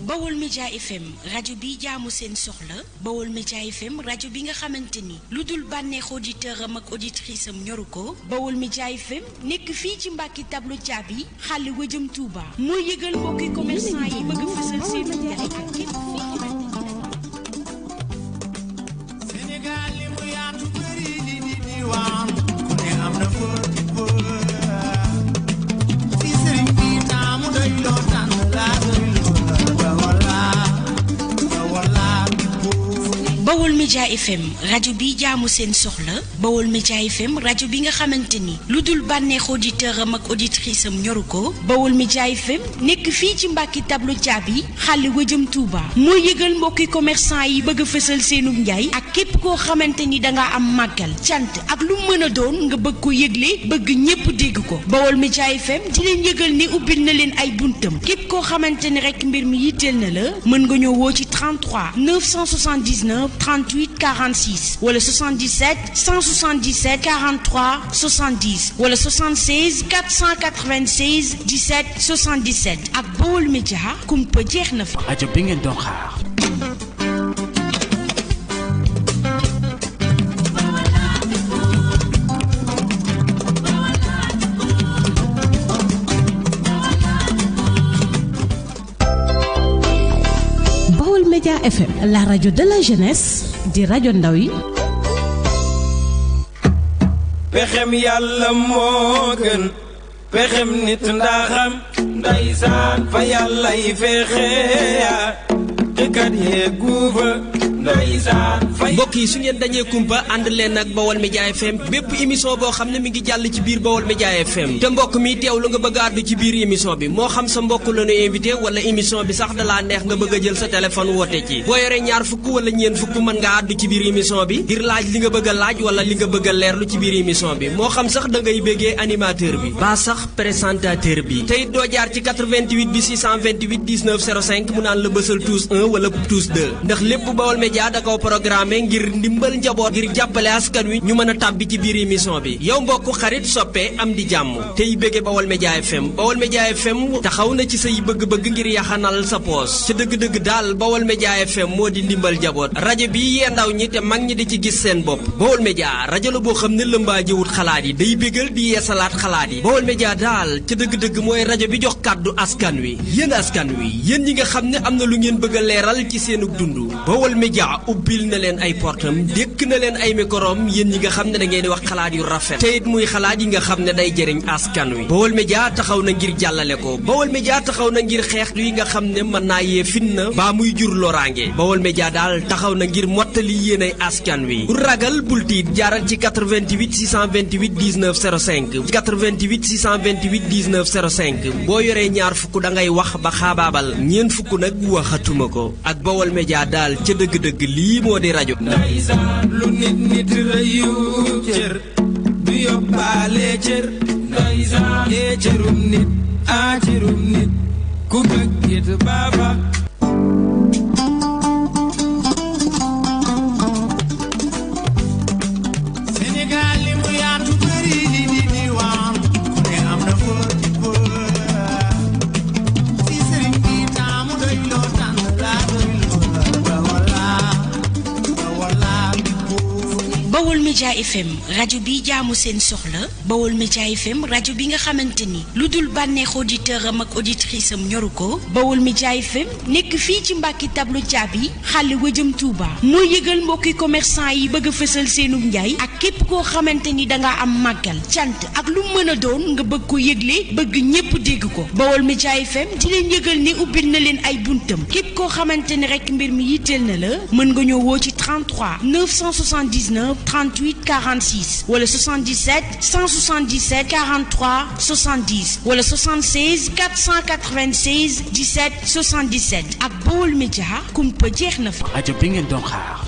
Baol Média FM rajo bi jaamu seen soxla Baol Média FM rajo bi nga xamante ni lu dul bànneex auditeur am ak auditrice am ñoru ko Baol Média FM nekk fii ci Mbàkke tableau caabi xàll wëjëm Touba moo yëgal mbokki commerçant yi bëgg fësal seen jaay ak képp Sénégal li mu yaatu bëri di diwaan ku ne am na fóoti fi sëriñ bi taamu doy loo tànn laa doy Baol Média FM rajo bi jaamu seen soxla Baol Média FM rajo bi nga xamante ni lu dul bànneex auditeur am ak auditrice am ñoru ko Baol Média FM nekk fii ci Mbàkke tableau caabi xàll wëjëm Touba moo yëgal mbokki commerçant yi bëgg a fësal seenum njaay ak képp koo xamante ni dangaa am màggal cant ak lu mën a doon nga bëgg ko yëgle bëgg ñépp dégg ko Baol Média FM di leen yëgal ni ubbil na leen ay buntam képp koo xamante ni rek mbir mi yitteel na la mën nga ñëw woo ci 33 979 38 46 wala 77 177 43 70 wala 76 496 17 77 ak Baol Média kumpa jeex na fa. rajo bi ngeen doon xaar. Baol Média FM, la radio de la jeunesse di rajo ndaw yi. pexem yàlla moo gën pexem nit ndaxam ndeysaan fa yàlla yi fexe te kat yee guufa mbokk yi su ngeen dañee kumpa ànd leen ak Baol Média FM bépp émission boo xam ne mi ngi jàll ci biir Baol Média FM te mbokk mi teew lu nga bëgg a àddu ci biir émission bi moo xam sa mbokk la ñu invité wala émission bi sax dalaa neex nga bëgg a jël sa téléphone woote ci boo yoree ñaar fukk wala ñeen fukk mën nga àddu ci biir émission bi ngir laaj li nga bëgg a laaj wala li nga bëgg a leerlu ci biir émission bi moo xam sax da ngay béggee animateur bi ba sax présentateur bi tey doo jaar ci 88 bi 628 19 05 mu naan la bësal tous 1 wala tous 2 ndax lépp Baol Média da ko programme ngir ndimbal njaboot ngir jàppale askan wi ñu mën a tàbbi ci biir émission bi yow mbokk xarit soppe am di jàmm tey bëgge Baol Média FM Baol Média FM taxaw na ci say bëgg-bëgg ngir yaxanal sa poos ca dëgg-dëgg daal Baol Média FM moo di ndimbal njaboot rajo bi yee ndaw ñi te mag ñi di ci gis seen bopp Baol Média rajo la boo xam ne lëmbaa jëwut xalaat yi day bégal di yeesalaat xalaat yi Baol Média daal ca dëgg-dëgg mooy rajo bi jox kàddu askan wi yéen ñi nga xam ne am na lu ngeen bëgg a leeral ci seenug dund Baol Média ubbil na leen ay portam dékk na leen ay microm yéen ñi nga xam ne da ngeen di wax xalaat yu rafet te it muy xalaat yi nga xam ne day jëriñ askan wi Baol Média taxaw na ngir jàllale ko Baol Média taxaw na ngir xeex yi nga xam ne mën naa yee fitna baa muy jur loraange Baol Média daal taxaw na ngir mottali yéenay askan wi bu ragal bul tiit jaaral ci 88 628 19 05 88 628 19 05 boo yoree ñaar fukk da ngay wax ba xaabaabal ñeen fukk nag waxatuma ko ak Baol Média daal ca dëgg-dëgg lii moo di rajo ndeysaan lu nit rëyu cër du yóbbaale cër ndeysaan ee cërum nit a cërum nit ku bëgg it baaba Sénégal li mu yaatu bëri di diwaan ku ne am na fóoti fi sëriñ bi taamu doy loo tànn laa doy Baol Média FM rajo bi jaamu seen soxla Baol Média FM rajo bi nga xamante ni lu dul bànneex auditeur am ak auditrice am ñoru ko Baol Média FM nekk fii ci Mbàkke tableau caabi xàll wëjëm Touba moo yëgal mbokki commerçant yi bëgg a fësal seenum njaay ak képp koo xamante ni dangaa am màggal cant ak lu mën a doon nga bëgg ko yëgle bëgg ñépp dégg ko Baol Média FM di leen yëgal ni ubbil na leen ay buntam képp koo xamante ni rek mbir mi yitteel na la mën nga ñëw woo ci 33 979 38 46 wala 77 177 43 70 wala 76 496 17 77 ak Baol Média kumpa jeex na fa. rajo bi ngeen doon xaar.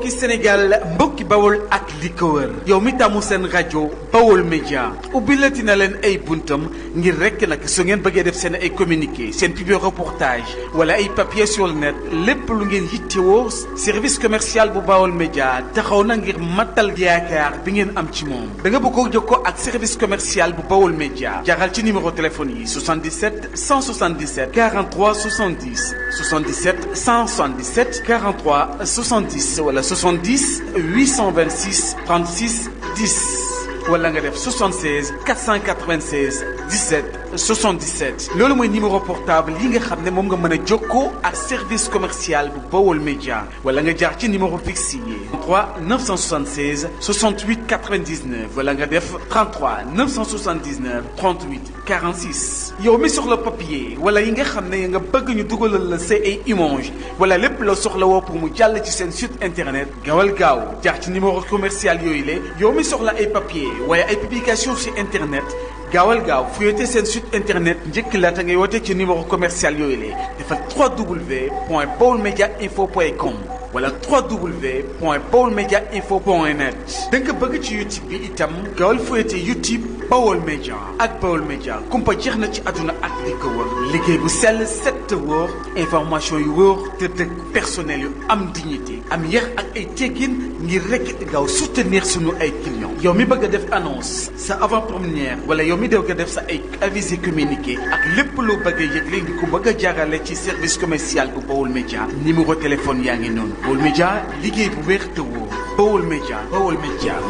mbokki Sénégal mbokki Bawol ak li ko wër yow mi tàmmu seen rajo Bawol Média ubbi la dina leen ay buntam ngir rekk nag su ngeen bëggee def seen ay communiqué seen publi reportage wala ay papier sur le net lépp lu ngeen yittewoo service commercial bu Bawol Média taxaw na ngir mattal yaakaar bi ngeen am ci moom da nga bëgg jokkoo ak service commercial bu Bawol Média jaarale ci numéro téléphone yi 77 177 43 70 77 177 43 70 wala 70 826 36 10 wala nga def 76 496 17 77 loolu mooy numéro portable yi nga xam ne moom nga mën a jokkoo ak service commercial bu Bawol Média wala nga jaar ci numéro fixe yi 33 976 68 99 wala nga def 33 979 38 46 yow mi soxla papier wala yi nga xam ne nga bëgg ñu dugalal la say ay image wala lépp la soxla woo pour mu jàll ci seen site internet gaawal gaaw jaar ci numéro commercial yooyu la yow mi soxla ay papier waaye ay publication ci internet gaawal gaaw fuyete seen site internet njëkk laata ngay woote ci numéro commercial yooyu la defal www.baolmediainfo.com wala www.baolmediainfo.net da nga bëgg ci YouTube bi itam gaawal fuyete YouTube Bawol Média ak Bawol Média kumpa jeex na ci àdduna ak li ko wër liggéey bu sell set te wóor information yu wóor te dëgg personnel yu am dignité am yar ak ay teggin ngir rekk gaaw soutenir sunu ay clients yow mi bëgg a def annonce sa avant-première wala yow mi bëgg a def sa ay avisé communiqué ak lépp loo bëgg a yëgle ngi ko bëgg a jaarale ci service commercial bu Bawol Média numéro téléphone yaa ngi noonu Bawol Média liggéey bu wér te wóor Bawol Média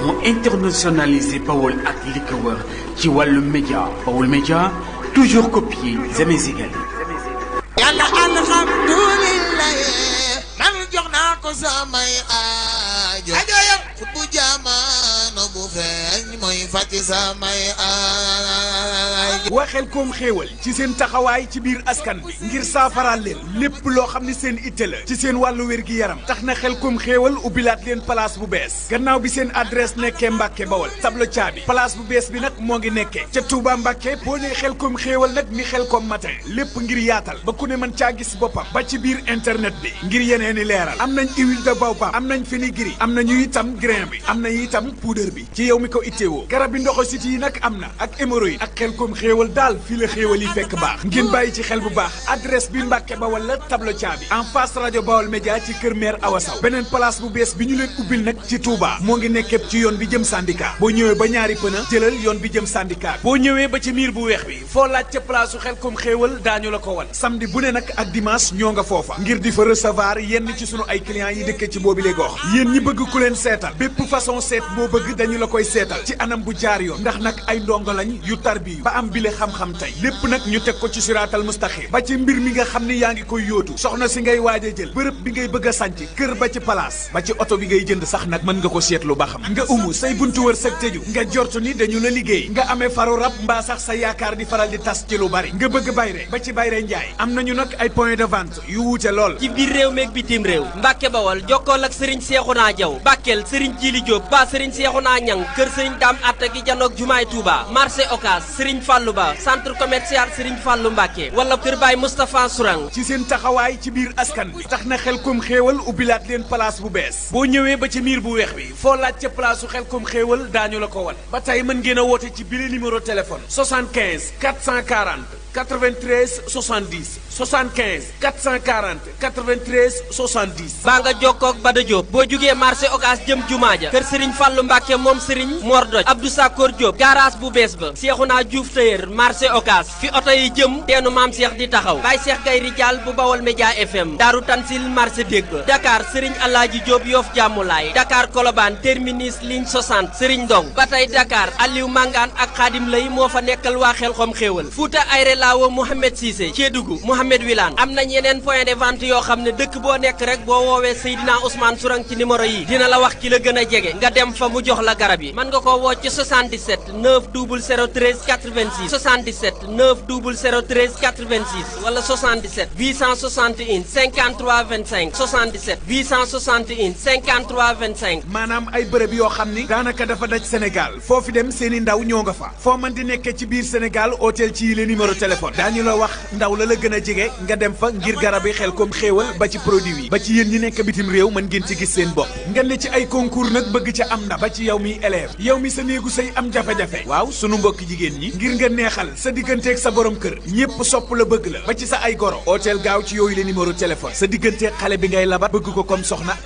moo internationalisé Bawol ak li ko wër ci wàllu média Bawol Média toujours copié jamais égalé. yàlla alhamdulilah man jox naa ko samay aajo xut bu jamono bu feeñ mooy fàcc samay aajo. waxel koom xéewal ci seen taxawaay ci biir askan bi ngir saafaraal leen lépp loo xam ne seen itte la ci seen wàllu wér-gi-yaram tax na xel koom xéewal ubbilaat leen place bu bees gannaaw bi seen adresse nekkee Mbàkke Bawol tableau caabi place bu bees bi nag moo ngi nekkee ca Touba Mbàkke boo nee xel koom xéewal nag ni xel koom matin lépp ngir yaatal ba ku ne mën caa gis boppam ba ci biir internet bi ngir yeneen i leeral am nañ huile de baobab am nañ fenugrec am nañu itam grain bi am nañu itam poudre bi ci yow mi ko itteewoo garab bi ndoxo siti yi nag am na ak hémorroïde ak xel koom xéewal daal fii la xéewal yi fekk baax ngeen bàyyi ci xel bu baax adresse bi Mbàkke Bawol la tableau caabi en face rajo Bawol Média ci kër maire Awa Saw beneen place bu bees bi ñu leen ubbil nag ci Touba moo ngi nekkee ci yoon bi jëm syndicat boo ñëwee ba ñaari pëna jëlal yoon bi jëm syndicat boo ñëwee ba ci miir bu weex bi foo laaj ca place su xel koom xéewal daañu la ko wan samedi bu ne nag ak dimanche ñoo nga foofa ngir di fa recevoir yenn ci sunu ay clients yi dëkk ci boobi lay gox yéen ñi bëgg ku leen seetal bépp façon seet boo bëgg dañu la koy seetal ci anam bu jaar yoon ndax nag ay ndongo lañ yu tarbiyu ba am bile xam-xam tey lépp nag ñu teg ko ci siraatal mustaqim ba ci mbir mi nga xam ni yaa ngi koy yóotu soxna si ngay waaj a jël bërëb bi ngay bëgg a sànc kër ba ci place ba ci oto bi ngay jënd sax nag mën nga ko seetlu ba xam nga umu say buntu wër sëg tëju nga jortu ni dañu la liggéey nga amee faru rab mbaa sax sa yaakaar di faral di tas ci lu bari nga bëgg bayre ba ci bayre njaay am nañu nag ay point de vente yu wuute lool ci biir réew meeg bitim réew Mbàkke Bawol jokkool ak Serigne Cheikhouna Diaw Bakel Serigne Djili Diop ba Serigne Cheikhouna Niang kër Serigne Dame Atta gi janoog Jumaay Touba marché Ocass Serigne Fallou Ba centre commercial Serigne Fallou Mbàkke wala kër Baye Moustapha Sourang ci seen taxawaay ci biir askan bi tax na xel koom xéewal ubbilaat leen place bu bees boo ñëwee ba ci miir bu weex bi foo laaj ca place su xel koom xéewal daañu la ko wan ba tey mën ngeen a woote ci bile numéro téléphone 75 440 93 70 75 440 93 70 baa nga jokkoog Bada Diop boo jugee marché Ocass jëm jumaa ja kër Serigne Fallou Mbacke moom Serigne Mor Doj Abdou Sakor Diop garage bu bees ba Cheikhouna Diouf Tailleur marché Ocass fi oto yi jëm teenu maam Cheikh di taxaw Baye Cheikh Gay Rijaal bu Bawol Média FM Daaru Tansil marché dégg ba Dakar Serigne Alaaji Diop Yoff Jàmmulaay Dakar Colobane terminus ligne 60 Serigne Ndong ba tey Dakar Aliou Mangane ak Khadim Lay moo fa nekkal waa xel xom xéewal Fouta Ayre Lawo Mohamed Cissé Kédougou Mohamed Wilane am nañ yeneen point de vente yoo xam ne dëkk boo nekk rek boo woowee Seydina Ousmane Sourang ci numéro yi dina la wax ki la gën a jege nga dem fa mu jox la garab yi mën nga koo woo ci 77 90013 86 77 90013 86 wala 77 861 53 25 77 861 53 25 maanaam ay bërëb yoo xam ni daanaka dafa daj Sénégal foofu dem seeni ndaw ñoo nga fa foo mën di nekkee ci biir Sénégal hôtel ci yile numéro téléphone téléphone daañu la wax ndaw la gën a jege nga dem fa ngir garab yi Xelcom xéewal ba ci produit yi ba ci yéen ñi nekk bitim réew mën ngeen ci gis seen bopp nga ne ci ay concours nag bëgg ca am na ba ci yow mi élève yow mi sa néegu sëy am jafe-jafe waaw sunu mbokki jigéen ñi ngir nga neexal sa digganteeg sa borom kër ñépp sopp la bëgg la ba ci sa ay goro hôtel gaaw ci yooyu la numéro téléphone sa digganteeg xale bi ngay labat bëgg ko comme soxna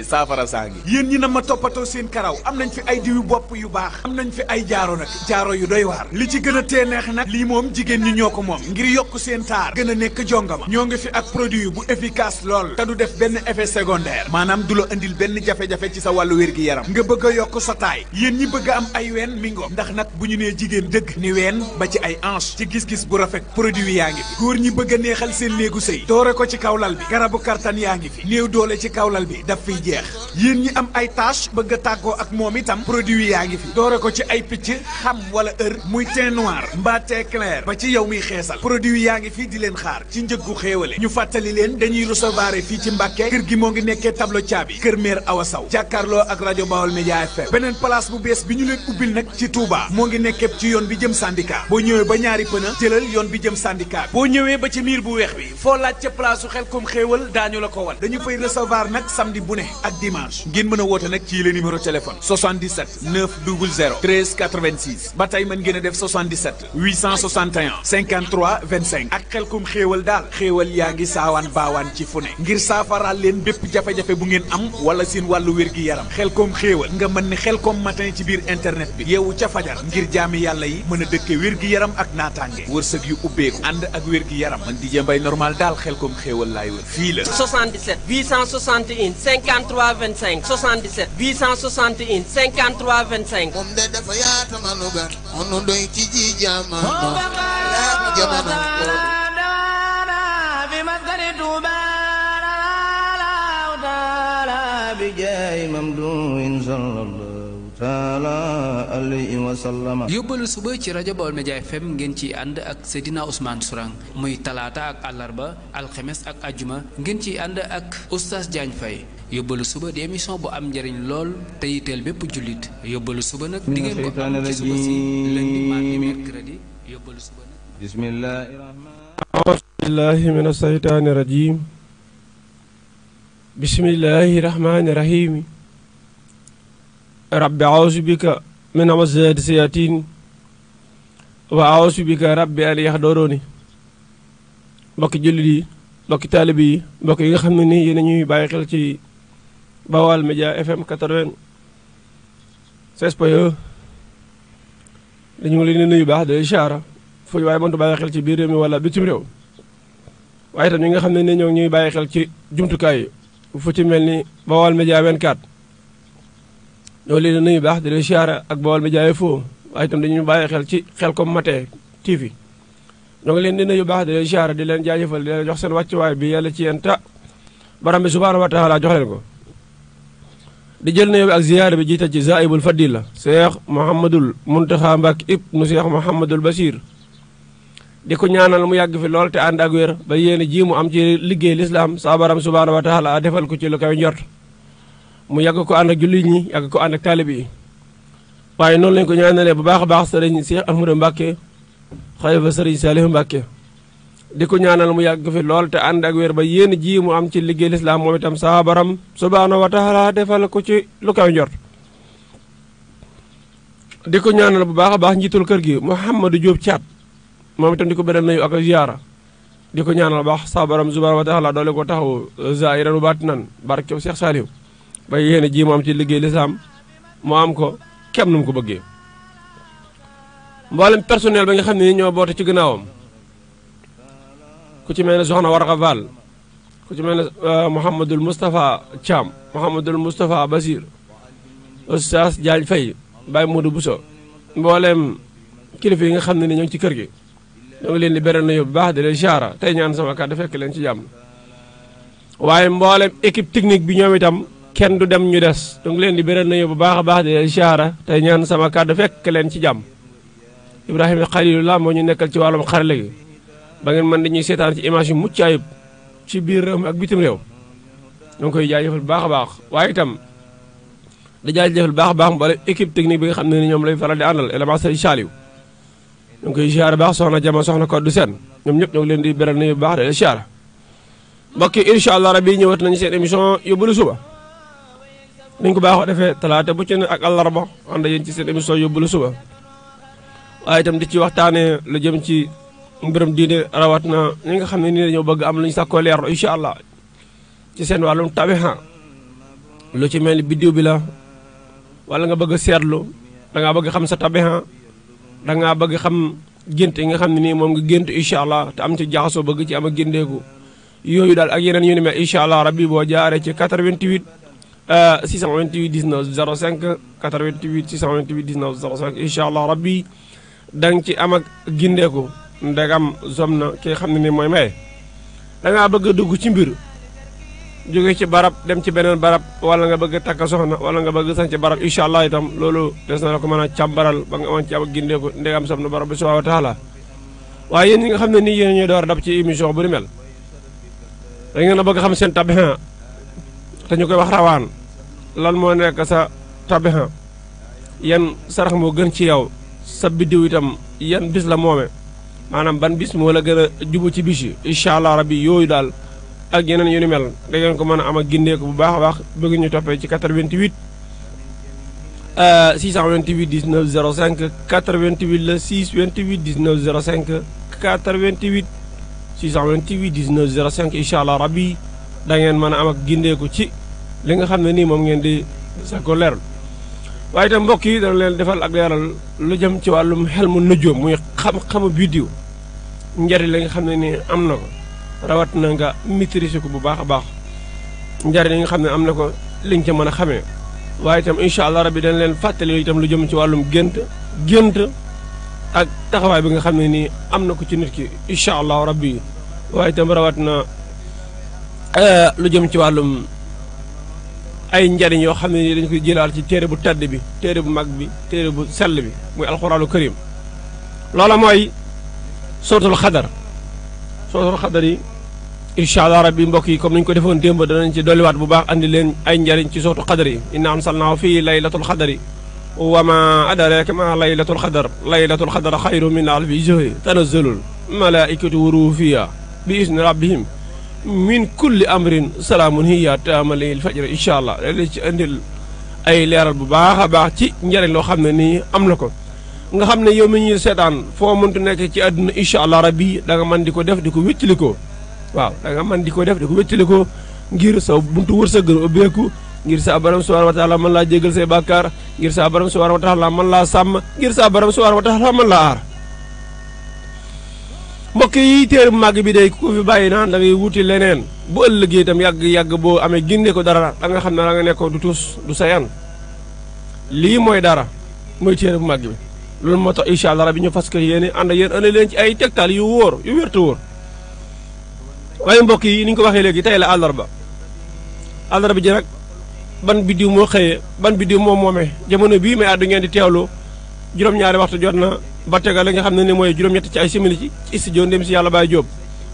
saafara saa ngi yéen ñi na ma toppatoo seen karaw am nañ fi ay diwu bopp yu baax am nañ fi ay jaaro nag jaaro yu doy waar li ci gën a tee neex nag lii moom jigéen ñi ñoo ko moom ngir yokk seen taar gën a nekk jongama ñoo ngi fi ak produit bu efficace lool te du def benn effet secondaire maanaam du la indil benn jafe-jafe ci sa wàllu wér-gi-yaram nga bëgg a yokk sa taay yéen ñi bëgg a am ay ween mingo ndax nag bu ñu nee jigéen dëgg ni ween ba ci ay hanche ci gis-gis bu rafet produit yaa ngi fi góor ñi bëgg a neexal seen néegu sëy doore ko ci kawlal bi garabu kartan yaa ngi fi néew doole ci kawlal bi daf fiy jeex yéen ñi am ay tache bëgg a tàggoo ak moom itam produit yaa ngi fi doore ko ci ay picc xam wala muy teint noir mbaa teint clair ba ci yow miy xeesal produit yaa ngi fi di leen xaar ci njëggu xéewale ñu fàttali leen dañuy recevoir fii ci Mbàkke kër gi moo ngi nekkee tableau caabi kër maire Awa Saw jàkkaarloo ak rajo Baol Média FM beneen place bu bees bi ñu leen ubbil nag ci Touba moo ngi nekkee ci yoon bi jëm syndicat boo ñëwee ba ñaari pëna jëlal yoon bi jëm syndicat boo ñëwee ba ci miir bu weex bi foo laaj ca place su Xelcom xéewal daañu la ko wan dañu fay recevoir nag samedi bu ne ak dimanche ngeen mën a woote nag ci le numéro téléphone 77 900 13 86 ba tey mën ngeen a def 77 861 53 25 ak Xelcom xéewal daal xéewal yaa ngi saawaan baawaan ci fu ne ngir saafaraal leen bépp jafe-jafe bu ngeen am wala seen wàllu wér-gi-yaram Xelcom xéewal nga mën ne Xelcom matin ci biir internet bi yeewu ca fajar ngir jaami yàlla yi mën a dëkke wér-gi-yaram ak naataange wërsëg yu ubbeeku ànd ak wér-gi-yaram man di jëmbay normal daal Xelcom xéewal laay wër fii la 77 861 53 25 77 861 53 25 moom de dafa yaata manu gan onu doy ci ji jamono jamono yóbbalu suba ci rajo Baol Média FM ngeen ci ànd ak Seydina Ousmane Sourang muy talaata ak àllarba alxemes ak ajjuma ngeen ci ànd ak Oustaz Diagne Faye yóbbalu suba di émission bu am njëriñ lool te yitteel bépp jullit yóbbalu suba nag di ngeen ko am ci suba si lundi mardi mercredi yóbbalu suba nag bismillahi min asaytaani rajim bismillahi rahmaani rahim rabbi awsu bika min amazaati sayatin wa awsu bika rabbi an yaxdooroni mbokki jullit yi mbokki taalibe yi mbokk yi nga xam ne ni yéen a ñuy bàyyi xel ci Baol Média FM 96.1 dañu ngi leen di nuyu baax de siyaara fu ñu waaye mëntu bàyyi xel ci biir réew mi wala bitim réew waaye itam ñi nga xam ne ni ñoo ngi ñuy bàyyi xel ci jumtukaay yi fu ci mel ni Baol Média 24 ñoo leen di nuyu baax di leen siyaara ak Baol Média Info waaye itam dañuy bàyyi xel ci Xelcom matin TV ñoo ngi leen di nuyu baax di leen siyaara di leen jaajëfal di leen jox seen wàccuwaay bi yàlla ci yéen ta borom bi subhaanahu wa taala jox leen ko di jël nuyoo bi ak ziyaara bi jiital ci zaibul fadila Cheikh Mouhamadul Muntaxa Mbàkke ibnu Cheikh Mouhamadul Bachir di ko ñaanal mu yàgg fi lool te ànd ak wér ba yéen ji mu am ci liggéey lislaam sa borom subhaanahu wa taala defal ko ci lu koy njort mu yàgg ko ànd ak jullit ñi yàgg ko ànd ak taalibe yi waaye noonu lañ ko ñaanalee bu baax a baax sëriñ Cheikh Ahmadou Mbàkke xalifa sëriñ Saliou Mbàkke di ko ñaanal mu yàgg fi lool te ànd ak wér ba yéen ji mu am ci liggéey lislaam moom itam sa borom subhaanahu wa taala defal ko ci lu koy njort di ko ñaanal bu baax a baax njiitul kër gi Mouhamadou Diop Thiat moom itam di ko beral nayu ak ziyaara di ko ñaanal baax sa borom subhaanahu wa taala doole ko taxaw zaahiran wa baatinan barke Cheikh Saliou ba yéen ji mu am ci liggéey lislaam mu am ko kem nu mu ko bëggee mboolem personnel ba nga xam ne ni ñoo boote ci gannaawam ku ci mel ne soxna Warxa Fall ku ci mel ne Mouhamadul Moustapha Thiam Mouhamadul Moustapha Basir Oustaz Diagne Faye Baye Modou Bousso mboolem kilifa yi nga xam ne ni ñoo ngi ci kër gi ñoo ngi leen di beral nañu bu baax di leen siyaara tey ñaan sama kàddu fekk leen ci jàmm waaye mboolem équipe technique bi ñoom itam kenn du dem ñu des donc leen di beral nañu bu baax a baax di leen siyaara tey ñaan sama kàddu fekk leen ci jàmm Ibrahima Khalilullah moo ñu nekkal ci wàllum xarale gi ba ngeen mën dañuy seetaan ci image yu mucc ayib ci biir réew mi ak bitim réew ñoo ngi koy jaajëfal bu baax a baax waaye itam da jaajëfal bu baax a baax mboolem équipe technique bi nga xam ne ni ñoom lay faral di àndal élément Serigne Saliou ñu ngi koy ziar baax soxna Jama soxna Koddu Seen ñoom ñëpp ñoo ngi leen di beral nuyu bu baax de ziar mbokk yi incha allah rabbi ñëwaat nañu seen émission yóbbalu suba dañ ko baaxoo defee talaata bu ci ne ak àllarba ànd yéen ci seen émission yóbbalu suba waaye itam di ci waxtaanee lu jëm ci mbirum diine rawat na ñi nga xam ne nii dañoo bëgg am lu ñu sàkkoo leerlu incha allah ci seen wàllum tabiha lu ci mel ni biddiw bi la wala nga bëgg a seetlu da ngaa bëgg xam sa tabiha da ngaa bëgg xam gént yi nga xam ne nii moom nga gént incha allah te am ci jaxasoo bëgg ci am a géndeeku yooyu daal ak yeneen yu ni mel incha allah rabbi boo jaaree ci 88 628 19 05 88 628 19 05 incha allah rabbi da nga ci am ak gindeeku ndegam zom na ki nga xam ne ni mooy maye da ngaa bëgg a dugg ci mbir jóge ci barab dem ci beneen barab wala nga bëgg a takk soxna wala nga bëgg sañ ci barab incha allah itam loolu des na la ko mën a càmbaral ba nga amoon ci am ak gindeeku ndegam zom na barab bi subhanahu wa taala waaye yéen ñi nga xam ne nii yéen ñuy door dab ci émission bu ni mel da ngeen a bëgg xam seen tabiha te ñu koy wax rawaan lan moo nekk sa tabiha yan sarax moo gën ci yow sa biddiw itam yan bis la moome maanaam ban bis moo la gën a jubu ci bis yi incha allah rabbi yooyu daal ak yeneen yu ni mel da ngeen ko mën a am ak gindeeku bu baax a baax bëgg ñu toppee ci 88 628 19 05 88 la 628 19 05 88 628 19 05 incha allah rabbi da ngeen mën a am ak gindeeku ci li nga xam ne nii moom ngeen di sa ko leeral waaye itam mbokk yi dana leen defal ak leeral lu jëm ci wàllum xel mu nëjoom muy xam-xamu biddiw njariñ li nga xam ne nii am na ko rawat na nga maîtriser ko bu baax a baax njariñ li nga xam ne am na ko li nga ca mën a xamee waaye itam incha allah rabbi dañ leen fàttali itam lu jëm ci wàllum gént ak taxawaay bi nga xam ne nii am na ko ci nit ki incha allah rabbi waaye itam rawat na lu jëm ci wàllum ay njariñ yoo xam ne nii dañ koy jëlaal ci téere bu tedd bi téere bu mag bi téere bu sell bi muy alxuraanu karim loola mooy sootul xadar yi incha allah rabbi mbokk yi comme ni ñu ko defoon démb danañ ci dolliwaat bu baax andi leen ay njariñ ci sootu xadar yi inna ansalnaahu fii laylatul xadari wa ma adraka ma laylatul xadar xayru min alfi shahrin tanazzalul malaikatu wa ruuhu fiha bi isni rabbihim min kulli amrin salaamun hiya taamalil fajr incha allah léeg ci indil ay leeral bu baax a baax ci njëriñ loo xam ne nii am na ko nga xam ne yow mi ñuy seetaan foo mëntu nekk ci àdduna incha allah rabbi da nga mën di ko def di ko wéttalikoo waaw da nga mën di ko def di ko wéttalikoo ngir sa buntu wërsëg ubbeeku ngir sa borom subhanahu wa taala mën laa jégal say bàkkaar ngir sa borom subhanahu wa taala mën laa sàmm ngir sa borom subhanahu wa taala mën laa aar mbokk yi téere bu màgg bi day ku fi bàyyi naan da ngay wuti leneen bu ëllëgee itam yàgg boo amee ginde ko dara da nga xam ne da nga nekkoon du tus du sayan lii mooy dara mooy téere bu màgg bi loolu moo tax incha allah rabbi ñu fas ko yéene ànd ak yéen andi leen ci ay tegtal yu wóor yu wér te wóor waaye mbokk yi ni ñu ko waxee léegi tey la àllarba ji nag ban biddiw moo xëyee ban biddiw moo moomee jamono bii may àddu ngeen di teewlu juróom-ñaari waxtu jot na ba tegal la nga xam ne ni mooy juróom-ñett ci ay simili ci studio ndem si yàlla Baye Diop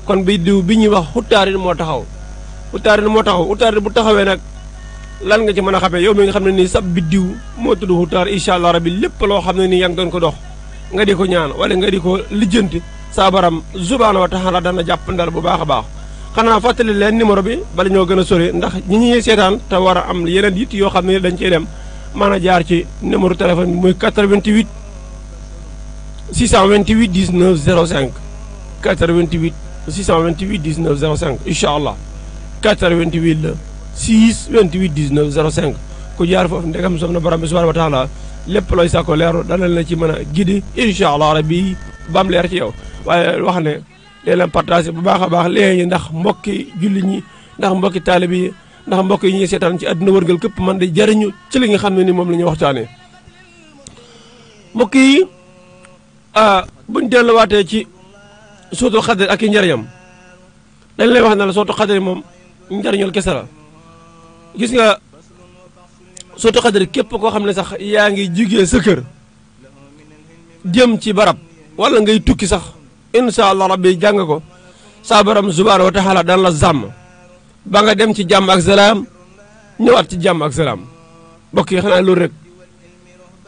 kon biddiw bi ñuy wax xutaarin moo taxaw xutaarin bu taxawee nag lan nga ci mën a xamee yow mi nga xam ne nii sab biddiw moo tudd xutaar incha allah rabbi lépp loo xam ne nii yaa ngi doon ko dox nga di ko ñaan wala nga di ko lijjanti saa baram subhaanahu wa taala dana jàpp ndal bu baax a baax xanaa fàttali leen numéro bi bala ñoo gën a sori ndax ñi ñuy seetaan te war a am yeneen it yoo xam ne dañ ciy dem mën a jaar ci numéro téléphone bi muy 88 628 19 05 88 628 19 05 incha allah 88 la 628 19 05 ku jaar foofu ndegam sof na borom bi subhanahu wa taala lépp looy sàkko leeru dana la ci mën a gidi incha allah rabbi bam leer ci yow waaye wax ne lee leen partagé bu baax a baax léegi ndax mbokki julli ñi ndax mbokki taalibe yi ndax mbokk yi ñuy seetaan ci àdduna wërgal képp man di jariñu ci li nga xam ne ni moom la ñuy waxtaanee mbokk yi buñ delluwaatee ci sootul xadar ak i njariñam dañ lay wax ne la sootul xadar moom njariñul kese la gis nga sootul xadar képp koo xam ne sax yaa ngi jugee sa kër jëm ci barab wala ngay tukki sax incha allah rabbi jàng ko saa borom subhanahu wa taala dana la zàmm ba nga dem ci jàmm ak salaam ñëwaat ci jàmm ak salaam mbokk yi xanaa loolu rek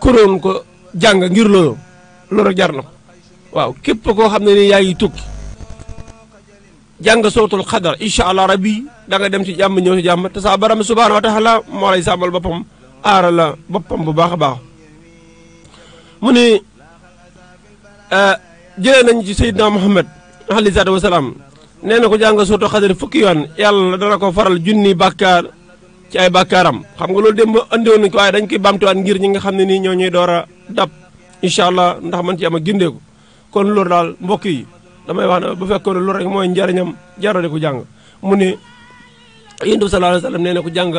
kuroon ko jàng ngir loolu rek jar na ko waaw képp koo xam ne ni yaa ngi tukki jàng sootul xadar incha allah rabbi da nga dem ci jàmm ñëw ci jàmm te sa borom subhaanahu wa taala moo lay sàmmal boppam aara la boppam bu baax a baax mu ni jëlee nañ ci Seydina Muhammad alayhi salaatu wa salaam nee na ko jàng sootul xadar fukki yoon yàlla dana ko faral junni bàkkaar ci ay bàkkaaram xam nga loolu démb andiwoon nañ ko waaye dañ koy bamtuwaat ngir ñi nga xam ne nii ñoo ñuy door a dab incha allah ndax man ci am ak gindeeku kon loolu daal mbokk yi damay wax ne bu fekkoon ne loolu rek mooy njariñam jarale ko jàng mu ne yonent bi sallallahu alayhi wa sallam nee na ko jàng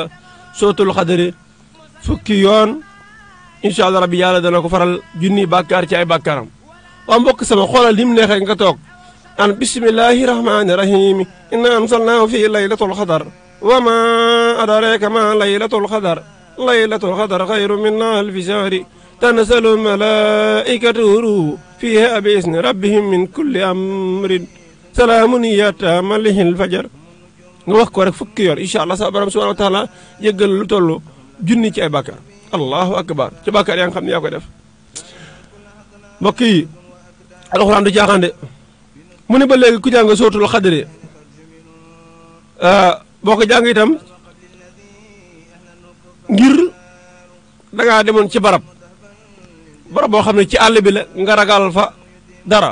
sootul xadari fukki yoon incha allah rabbi yàlla dana ko faral junni bàkkaar ci ay bàkkaaram waaw mbokk sama xoolal ni mu neexee nga toog an bismillahi rahmani rahim inna anzalnahu fi laylatul xadar wa ma adraka ma laylatul xadar laylatul xadar xayru min alfi shahri tanazzalu malaikatu ruuhu fiha bi isni rabbihim min kulli amrin salaamun hiya hattaa matla'il fajar nga wax ko rek fukki yoon incha allah sa borom subhanahu wa taala yëggal lu toll junni ci ay bàkkaar allahu akbar ci bàkkaar yaa nga xam ne yaa koy def mbokk yi alxuraan du jaaxaan de mu ne ba léegi ku jàng sootul xadri boo ko jàng itam ngir dangaa demoon ci barab boo xam ne ci àll bi la nga ragal fa dara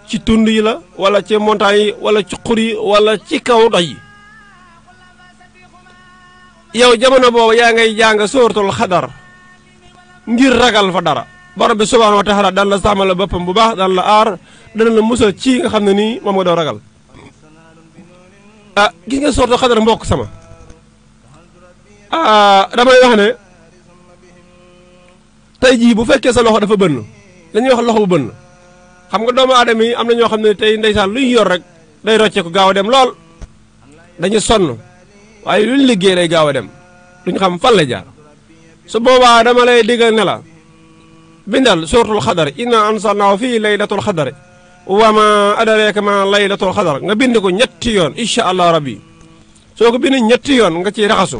ci tund yi la wala ci montagne yi wala ci xur yi wala ci kaw dox yi yow jamono boobu yaa ngay jàng sooratul xadar ngir ragal fa dara borom bi subhaanahu wa taala daan la sàmmal boppam bu baax daan la aar dana la musal ci nga xam ne nii moom nga doo ragal gis nga sooratul xadar mbokk sama damay wax ne tey jii bu fekkee sa loxo dafa bënn dañuy wax loxo bu bënn xam nga doomu aadama yi am na ñoo xam ne tey ndeysaan luñ yor rek day rocce ko gaaw a dem lool dañu sonn waaye luñ liggéey day gaaw a dem duñ xam fan la jaar su boobaa dama lay digal ne la bindal suuratul xadar inna anzalnaahu fii laylatul xadar wa ma adraaka ma laylatul xadar nga bind ko ñetti yoon incha allah rabbi soo ko bind ñetti yoon nga ciy raxasu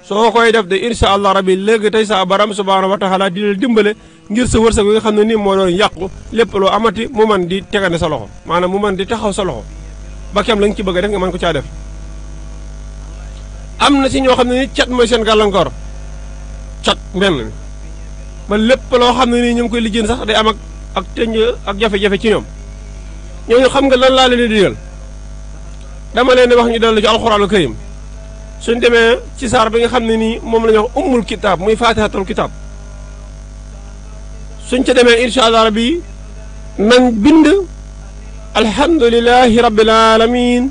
soo koy def de incha allah rabbi léegi tey sa baram subhaanahu wa taala di la dimbale ngir sa wërsëg wi nga xam ne nii moo doon yàqu lépp loo amati mu man di tegane sa loxo maanaam mu man di taxaw sa loxo ba kem la nga ci bëgg a def nga mën ko caa def am na si ñoo xam ne ni cat mooy seen gàllankoor cat mbenn mi ba lépp loo xam ne nii ñu ngi koy lijjeen sax day am ak tënj ak jafe-jafe ci ñoom ñooñu xam nga lan laa leen di digal dama leen di wax ñu dellu ci alxuraanul karim suñ demee ci saar bi nga xam ne nii moom la ñuy wax ummul kitaab muy faatihatul kitaab suñ ca demee incha allah rabbi nañ bind alhamdulilahi rabbil alamin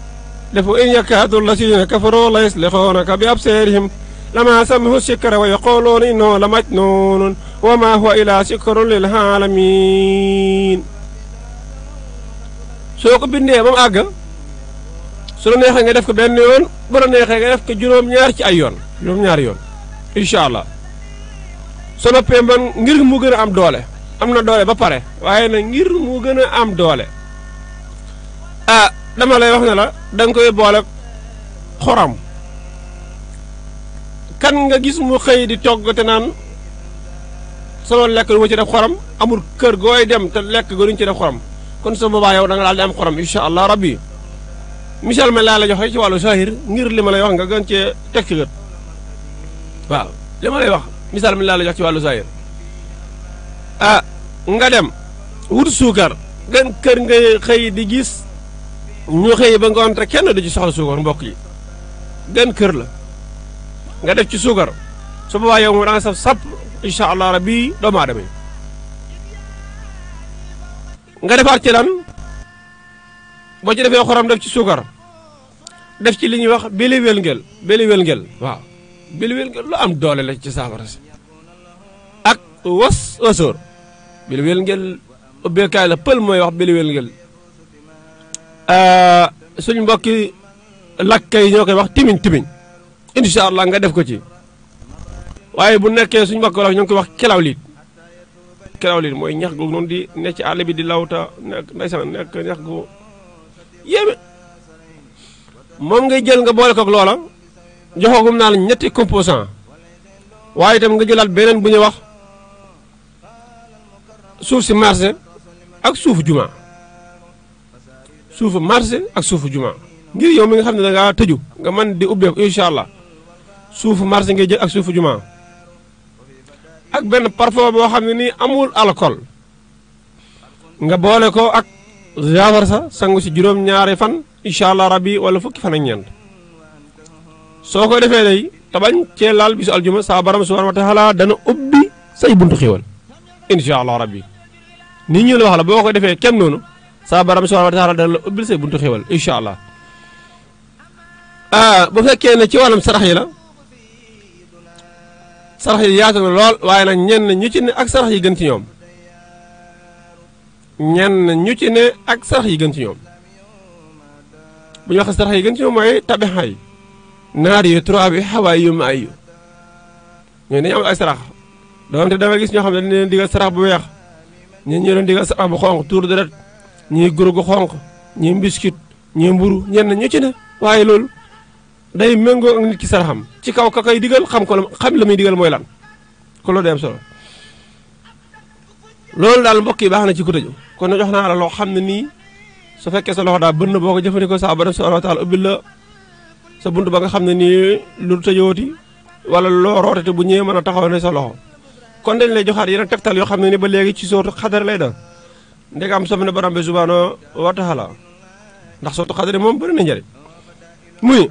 dafa in yakaadu lasina kafaroo la yaslixoonaka bi absaarihim lama samihu sikra wa yaquluuna innahu la majnuunun wa ma huwa ila sikrun lil alamin soo ko bindee ba mu àgg su la neexee nga def ko benn yoon bu la neexee nga def ko juróom-ñaar ci ay yoon juróom-ñaari yoon incha allah soo noppee man ngir mu gën a am doole am na doole ba pare waaye nag ngir mu gën a am doole dama lay wax ne la da nga koy boole xorom kan nga gis mu xëy di togg te naan sama lekk lu ma ci def xorom amul kër gooy dem te lekk ga duñ ci def xorom kon su boobaa yow da nga daal di am xorom incha allah rabbi misaal ma laa la joxe ci wàllu saahir ngir li ma lay wax nga gën cee teg ci gët waaw li ma lay wax misaal mi laa la jox ci wàllu saahir nga dem wut suukar gën kër ngay xëy di gis ñu xëy ba ngoon te kenn du ci soxla suukar mbokk yi gën kër la nga def ci suukar su boobaa yow moom da nga saf sàpp incha allah rabbi doomu aadama yi nga defaat ci lan boo ci defee xorom def ci suukar def ci li ñuy wax bili welngel waaw bili welngel lu am doole la ci saafara si ak wasoor bili welngel ubbeekaay la pël mooy wax bili welngel suñ mbokki lakka yi ñoo koy wax timiñ incha allah nga def ko ci waaye bu nekkee suñ mbokki wolof ñoo ngi koy wax kelaw liit mooy ñax gu noonu di ne ci àll bi di lawta nekk ndeysaan nekk ñax gu yéeme moom ngay jël nga boole koog loola joxoogum naa la ñetti composant waaye itam nga jëlaat beneen bu ñuy wax suuf si marché ak suufu juma suufu marché ak suufu juma ngir yow mi nga xam ne da ngaa tëju nga mën di ubbeeku incha allah suufu marché ngay jël ak suufu juma ak benn parfum boo xam ne nii amul alcool nga boole ko ak jaafar sa sangu si juróom-ñaari fan incha allah rabbi wala fukki fan ak ñeent soo ko defee day te bañ cee laal bisu aljuma saa borom subhanahu wa taala dana ubbi say buntu xéwal incha allah rabbi nit ñi la wax la boo ko defee kenn noonu saa borom subhanahu wa taala dana la ubbil say buntu xéwal incha allah bu fekkee ne ci wàllum sarax yi la sarax yi yaatu na lool waaye nag ñenn ñu ci ne ak sarax yi gën ci ñoom ñenn ñu ci ne ak sarax yi gën ci ñoom bu ñu wax sarax yi gën ci ñoom mooy tabixa yi naar yu trois bi xawaay yu ma ay yu ñooñu dañu am ay sarax doonte da nga gis ñoo xam ne dañu leen digal sarax bu weex ñii ñu leen digal sarax bu xonq tuur deret ñii guru gu xonq ñii mbiskit ñii mburu ñenn ñu ci ne waaye loolu day méngoo ak nit ki saraxam ci kaw ka koy digal xam ko xam la muy digal mooy lan ko loolu day am solo loolu daal mbokk yi baax na ci ku tëju kon jox naa la loo xam ne nii su fekkee sa loxo daal bënn boo ko jëfandikoo sa borom subhanahu wa taala ubbil la sa bunt ba nga xam ne nii lu tëjooti wala loo rootete bu ñëwee mën a taxaw ne sa loxo kon dañ lay joxaat yeneen tegtal yoo xam ne ni ba léegi ci sootu xadar lay doon ndegam am sama ne borom bi subhanahu wa taala ndax sootu xadar moom bëri na njëriñ muy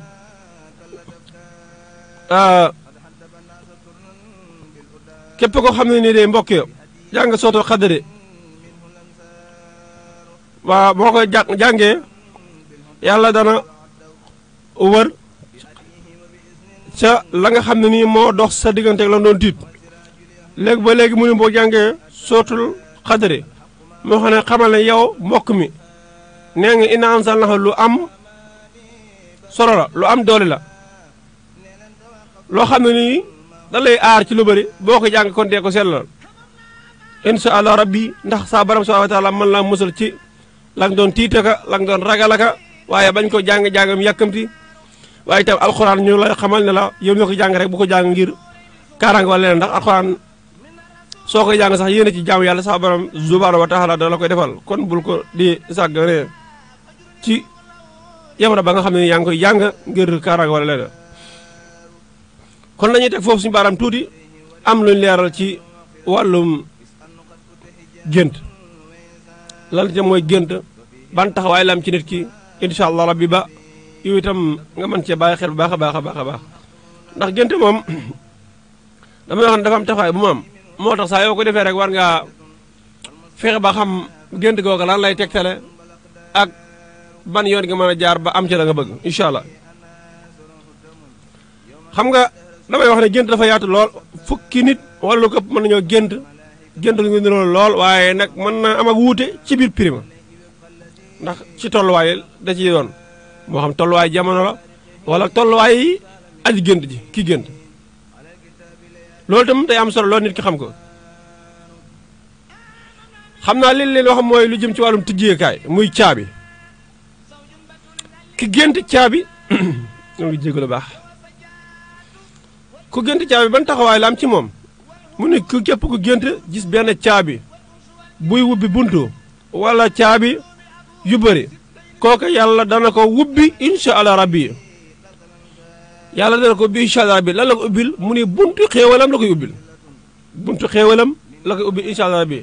képp koo xam ne nii de mbokk yo jàng sootu xadar waa boo koy jàngee yàlla dana wër ca la nga xam ne nii moo dox sa diggante la doon tiit léegi ba léegi mu ne boo jàngee sootul xadari moo xam ne xamal ne yow mbokk mi nee nga inna anzalnahu lu am solo la lu am doole la loo xam ne nii da lay aar ci lu bëri boo ko jàng kon dee ko sellal insha allah rabbi ndax saa borom subhanahu wa taala mën laa musal ci la nga doon tiite ka la nga doon ragalaka waaye bañ ko jàng-jàngam yàkkamti waaye itam alxuraan ñu lay xamal ne la yow ñoo ko jàng rek bu ko jàng ngir kaaraange wala leneen ndax alxuraan soo koy jàng sax yéene ci jaamu yàlla sax borom subhaanahu wa taala da la koy defal kon bul ko di sàggane ci jamono ba nga xam ne yaa ngi koy jàng ngir kaaraange wala leneen kon lañuy teg foofu suñu baaraam tuuti am luñ leeral ci wàllum gént lan ca mooy gént ban taxawaay la am ci nit ki incha allah rabbi ba yow itam nga mën cee bàyyi xel bu baax a baax a baax a baax ndax gént moom damay wax ne dafa am taxawaay bu mu am moo tax saa yoo ko defee rek war ngaa fexe ba xam gént googu lan lay tegtale ak ban yoon nga mën a jaar ba am ci la nga bëgg incha allah xam nga damay wax ne gént dafa yaatu lool fukki nit wala lu ko ëpp mën nañoo gént lu ngi niroon lool waaye nag mën na am ak wuute ci biir prima ndax ci tolluwaay da ciy doon moo xam tolluwaay jamono la wala tolluwaay yi aji gént ji ki gént loolu itam day am solo loolu nit ki xam ko xam naa li leen wax mooy lu jëm ci wàllum tijjeekaay muy caabi ki gént caabi ñoo ngi jégalu baax ku gént caabi ban taxawaay la am ci moom mu ne ku képp ku gént gis benn caabi buy wubbi buntu wala caabi yu bëri kooku yàlla dana ko wubbi incha allah rabbi yàlla dana ko ubbi incha allah rabbi lan la ko ubbil mu ni buntu xéewalam la koy ubbil buntu xéewalam la koy ubbil incha allah rabbi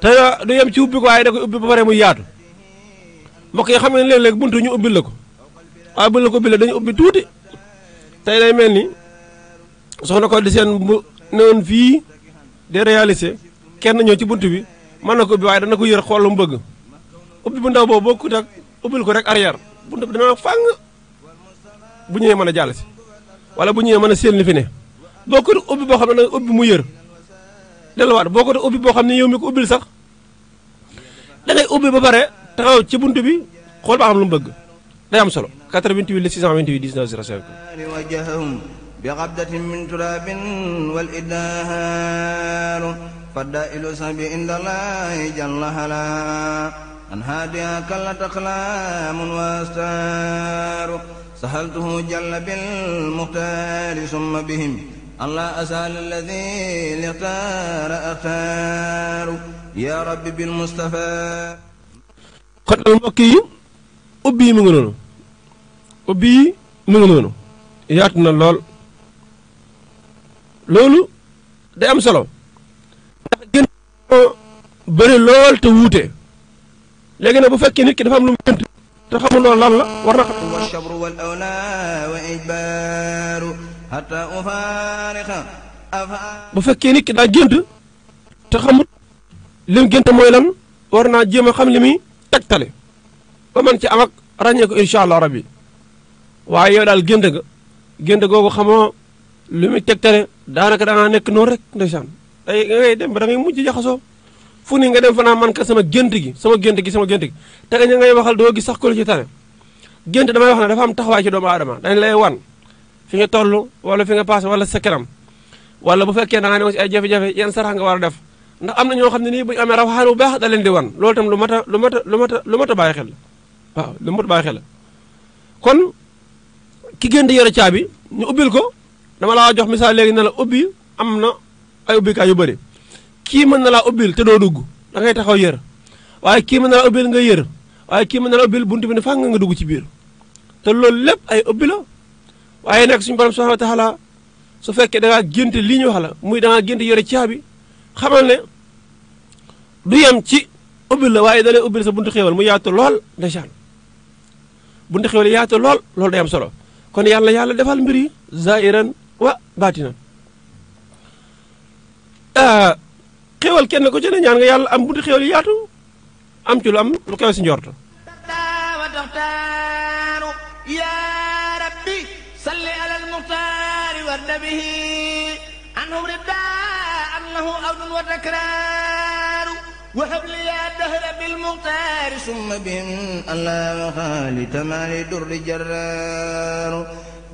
te du yem ci ubbi ko waaye da koy ubbi ba pare mu yaatu mbokk yi xam ne léeg-léeg buntu ñu ubbil la ko waaye bu la ko ubbil dañu ubbi tuuti tey day mel ni soxna ko di seen bu newoon fii de réaliser kenn ñëw ci buntu bi mën na ko ubbi waaye dana ko yër xool lu mu bëgg ubbi bu ndaw boobu bokkut ak ubbil ko rek arrière buntu bi dana fàng bu ñëwee mën a jàll si wala bu ñëwee mën a séel ni fi ne bokkut ubbi boo xam ne danga ubbi mu yër delluwaat bokkut ubbi boo xam ne yow mi ko ubbil sax da ngay ubbi ba pare taxaw ci buntu bi xool ba xam lu mu bëgg day am solo 88 le 628 19 05 بغبدة من تراب والإدهار فالدائل سبي عند الله جل هلا أن هاديها كلت أقلام واستار سهلته جل بالمختار ثم بهم الله أسأل الذي اختار أختار يا رب بالمصطفى. kon mbokk yi ubbi yi mu ngi noonu ubbi yi mu ngi noonu yaatu na lool loolu day am solo ndax gën bëri lool te wuute léegi nag bu fekkee nit ki dafa am lu mu gënt te xamul loolu lan la war na xam. والشبر والأولى وإجبار حتى أفارق أفعال. bu fekkee nit ki daa gënt te xamut li mu gënt mooy lan war naa jéem a xam li muy tegtale ba man ci am ak ràññee ko incha allah rabbi waaye yow daal gént googu xamoo li muy tegtale daanaka dangaa nekk noonu rek ndeysaan day ngay dem ba da ngay mujj jaxasoo fu ni nga dem fa naa man ka sama gént gi te nga ngay waxal doo gis sax ko lu ci tane gént damay wax ne dafa am taxawaay ci doomu aadama dañ lay wan fi nga toll wala fi nga passé wala sa kanam wala bu fekkee da nga ne ci ay jafe-jafe yenn sarax nga war a def ndax am na ñoo xam ne nii bu ñu amee rawaxaan bu baax da leen di wan loolu tam lu mat a bàyyi xel la waaw lu mat a bàyyi xel la kon ki gént yore caabi ñu ubbil ko dama laa jox misaal léegi ne la ubbi am na ay ubbikaay yu bëri kii mën na laa ubbil te doo dugg da ngay taxaw yër waaye kii mën na laa ubbil nga yër waaye kii mën na laa ubbil buntu bi ne fànn nga dugg ci biir te loolu lépp ay ubbi la waaye nag suñu borom subhanahu wa taala su fekkee da ngaa gént lii ñu wax la muy da ngaa gént yore caabi xamal ne du yem ci ubbil la waaye da lay ubbil sa buntu xéewal mu yaatu lool ndeysaan buntu xéewal yaatu lool loolu day am solo kon yàlla defal mbir yi zaahiran wa baatinan xéewal kenn ko ci ne ñaan nga yàlla am buntu xéewal yi yaatu am ci lu am lu kawe si njorto يا ربي صل على المختار ورد به عنهم رداء له أود وتكرار وهب لي يا دهر بالمختار ثم بهم الله وخالي تمالي در جرار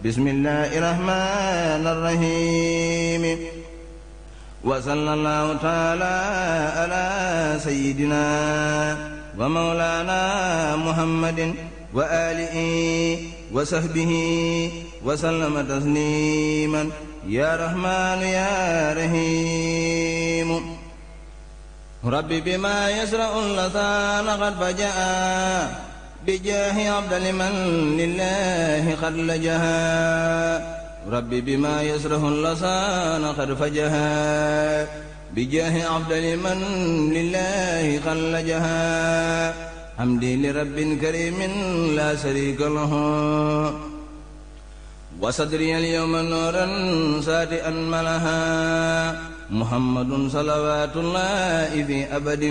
بسم الله الرحمن الرحيم وصلى الله تعالى على سيدنا ومولانا محمد وآله وصحبه وسلم تسليما يا رحمن يا رحيم ربي بما يسرع اللسان قد فجاء بجاه عبد لمن لله قد لجها ربي بما يسرع اللسان قد فجها بجاه عبد لمن لله قد لجها حمدي لرب كريم لا شريك له وصدري اليوم نورا ساتئا ملها محمد صلوات الله في أبد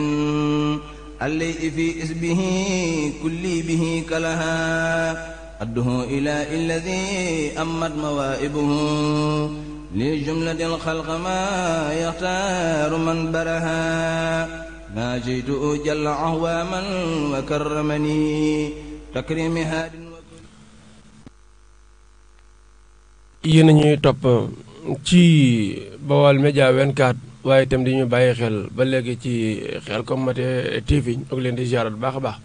اللي في اسمه كل به كلها أده إلى الذي أمت موائبه لجملة الخلق ما يختار من برها ناجيت جل عهواما وكرمني تكريم هاد yéen a ñuy topp ci Baol Média 24 waaye itam di ñu bàyyi xel ba léegi ci Khelcom Matin TV ñu leen di ziarat baax a baax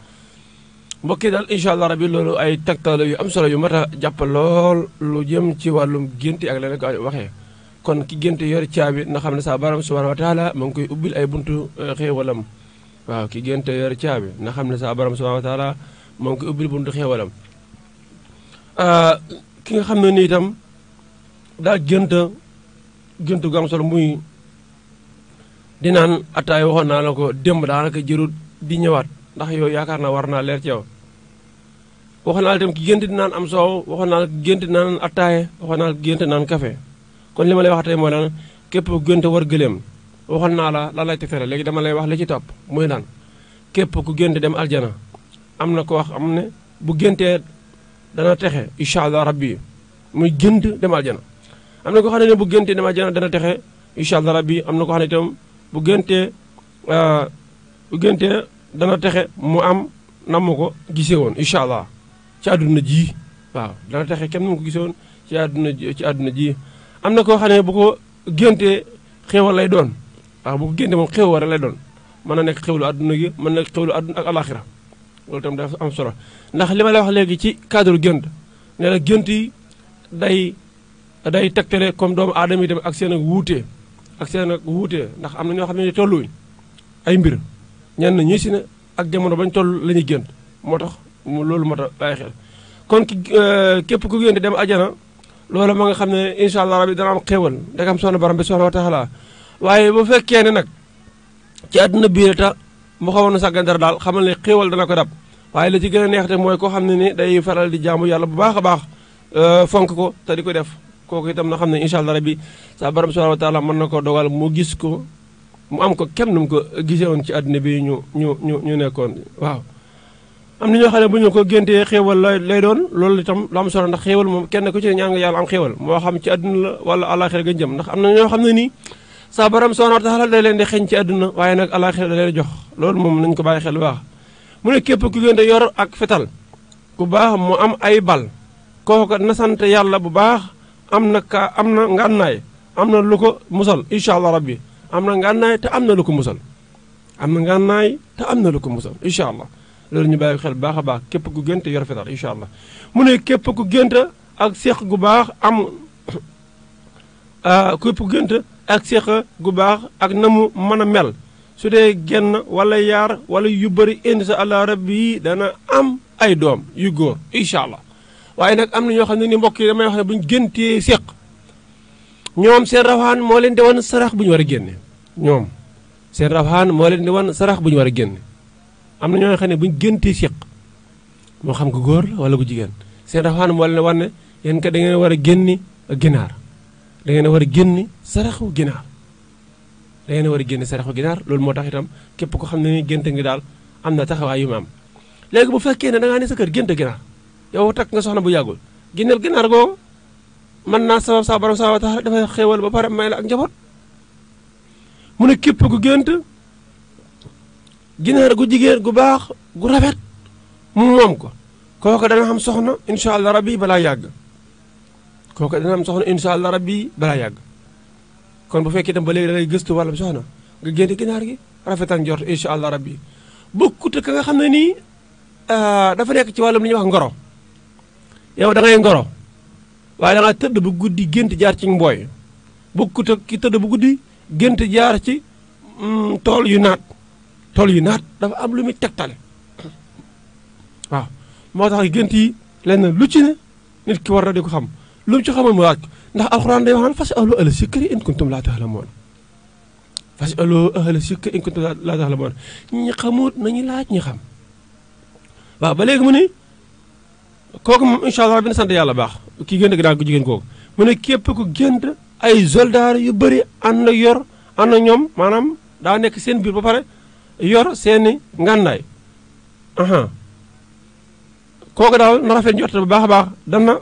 mbokk yi daal incha allah rabi loolu ay tegtal yu am solo yu mat a jàpp lool lu jëm ci wàllum gént ak leneen ko waxee kon ki gént yor caabi na xam ne sa borom subhanahu wa taala mu ngi koy ubbil ay buntu xéewalam waaw ki gént yor caabi na xam ne sa borom subhanahu wa taala mu ngi koy ubbil buntu xéewalam ki nga xam ne nii itam daa gént gu am solo muy di naan attaay waxoon naa la ko démb daanaka jërut di ñëwaat ndax yow yaakaar naa war naa leer ci yow waxoon naa la itam ki gént di naan am soow waxoon naa la ki gént di naan attaaye waxoon naa la ki gént naan café kon li ma lay wax tey mooy lan képp ku gént war gëléem waxoon naa la lan lay tegtale léegi dama lay wax li ci topp muy naan képp ku gént dem aljana am na ko wax am ne bu géntee dana texe incha allah rabbi muy gént dem aljana am na ko xam ne bu géntee dem aljana dana texe incha allah rabbi am na ko xam ne itam bu géntee dana texe mu am nam ma ko gisee woon incha allah ci àdduna ji waaw dana texe kenn mu ko gisee woon ci àdduna ji am na koo xam ne bu ko géntee xéewal lay doon waaw bu ko géntee moom xéewal rek lay doon mën na nekk xéewlu àdduna gi mën na nekk xéewlu àdduna ak alaxira loolu tam dafa am solo ndax li ma lay wax léegi ci cadre gént ne la gént yi day day tegtale comme doomu aadama yi tamit ak seen ak wuute ndax am na ñoo xam ne tolluwuñ ay mbir ñenn ñi si ne ak jamono bañ toll la ñuy gént moo tax loolu moo tax bàyyi xel kon képp ku gént dem ajana loolu ma nga xam ne incha allah rabbi dana am xéewal ndek am soxna borom bi subhanahu wa taala waaye bu fekkee ne nag ci àdduna biir ta mu xawoon na sàggan dara daal xamal ne xéewal dana ko dab waaye la ci gën a neex te mooy koo xam ne ni day faral di jaamu yàlla bu baax a baax fonk ko te di ko def kooku itam na xam ne incha allah rabbi sa borom subhanahu wa taala mën na ko dogal mu gis ko mu am ko kem nu mu ko gisee woon ci àdduna bi ñu nekkoon waaw. am na ñoo xam ne bu ñu ko géntee xéewal lay doon loolu itam lu am solo ndax xéewal moom kenn ku ci ñaan nga yàlla am xéewal moo xam ci àdduna la wala àllaaxira ga jëm ndax am na ñoo xam ne nii sa borom subhanahu wa taala da leen di xeñ ci àdduna waaye nag àllaaxira da leen jox loolu moom nañu ko bàyyi xel bu baax. mu ne képp ku génte yor ak fetal ku baax mu am ay bal kooku na sant yàlla bu baax am na ngànnaay am na lu ko musal incha allah rabbi am na ngànnaay te am na lu ko musal incha allah loolu ñu bàyyi xel bu baax a baax képp ku génte yor fetal incha allah mu ne képp ku génte ak seex gu baax képp ku génte ak seex gu baax ak na mu mën a mel su dee genn wala yaar wala yu bëri incha allah rabbi dana am ay doom yu góor incha allah waaye nag am na ñoo xam ne ni mbokk yi damay wax ne bu ñu géntee seq ñoom seen rawaan moo leen di wan sarax bu ñu war a génne ñoom seen rawaan moo leen di wan sarax bu ñu war a génne am na ñoo xam ne bu ñu géntee seq moo xam ko góor la wala bu jigéen seen rawaan moo leen wan ne yéen kat da ngeen war a génni ginaar da ngeen war a génni saraxu ginaar. da ngeen war a génne saraxu ginaar loolu moo tax itam képp ko xam ne ni génte ngi daal am na taxawaay yu mu am léegi bu fekkee ne da ngaa ne sa kër génte ginaar yow takk nga soxna bu yàggul génneel ginaar googu mën naa sabab sa borom subhanahu wa taala dafay xéewal ba pare may la ak njaboot mu ne képp ku gént ginaar gu jigéen gu baax gu rafet mu moom ko kooku dana xam soxna incha allah rabbi balaa yàgg kon bu fekkee itam ba léegi da ngay gëstu wàllum soxna nga génte ginaar gi rafetal njort incha allah rabbi bokkut ka nga xam ne nii dafa nekk ci wàllum li ñuy wax ngoro yow da ngay ngoro waaye da nga tëdd bu guddi gént jaar ci mbooy bokkut ak ki tëdd bu guddi gént jaar ci tool yu naat dafa am lu muy tegtale waaw moo tax gént yi lenn lu ci ne nit ki war na di ko xam lu mu ci xamoon mu laaj ndax alxuraan day wax fasalu ahla zikri in kuntum laa ta'lamuun ñi xamut nañu laaj ñi xam waaw ba léegi mu ne kooku moom incha allah dina sant yàlla baax kii gént gi daal ko jigéen kooku mu ne képp ku gént ay soldaar yu bëri ànd ak ñoom maanaam daa nekk seen biir ba pare yor seeni ngànnaay kooku daal na rafet njort bu baax a baax dana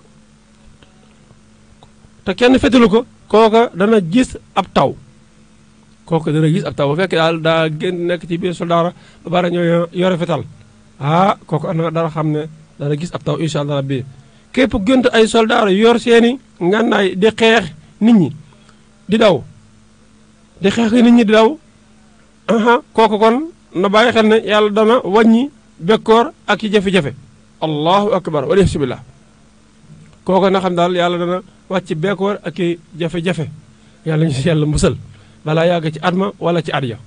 te kenn fetalu ko kooka dana gis ab taw bu fekkee daal daa génn nekk ci biir soldaara ba pare ñoo yore fetal kooku dara xam ne dana gis ab taw incha allah rabbi képp gént ay soldaar yor seeni ngànnaay di xeex nit ñi di daw kooku kon na bàyyi xel ne yàlla dana wàññi bekkoor ak i jafe-jafe allahu akbar wa bismillah kooku na xam daal yàlla dana wàcc bekkoor ak i jafe-jafe yàlla ñu si yàlla musal balaa yàgg ci atma wala ci at ya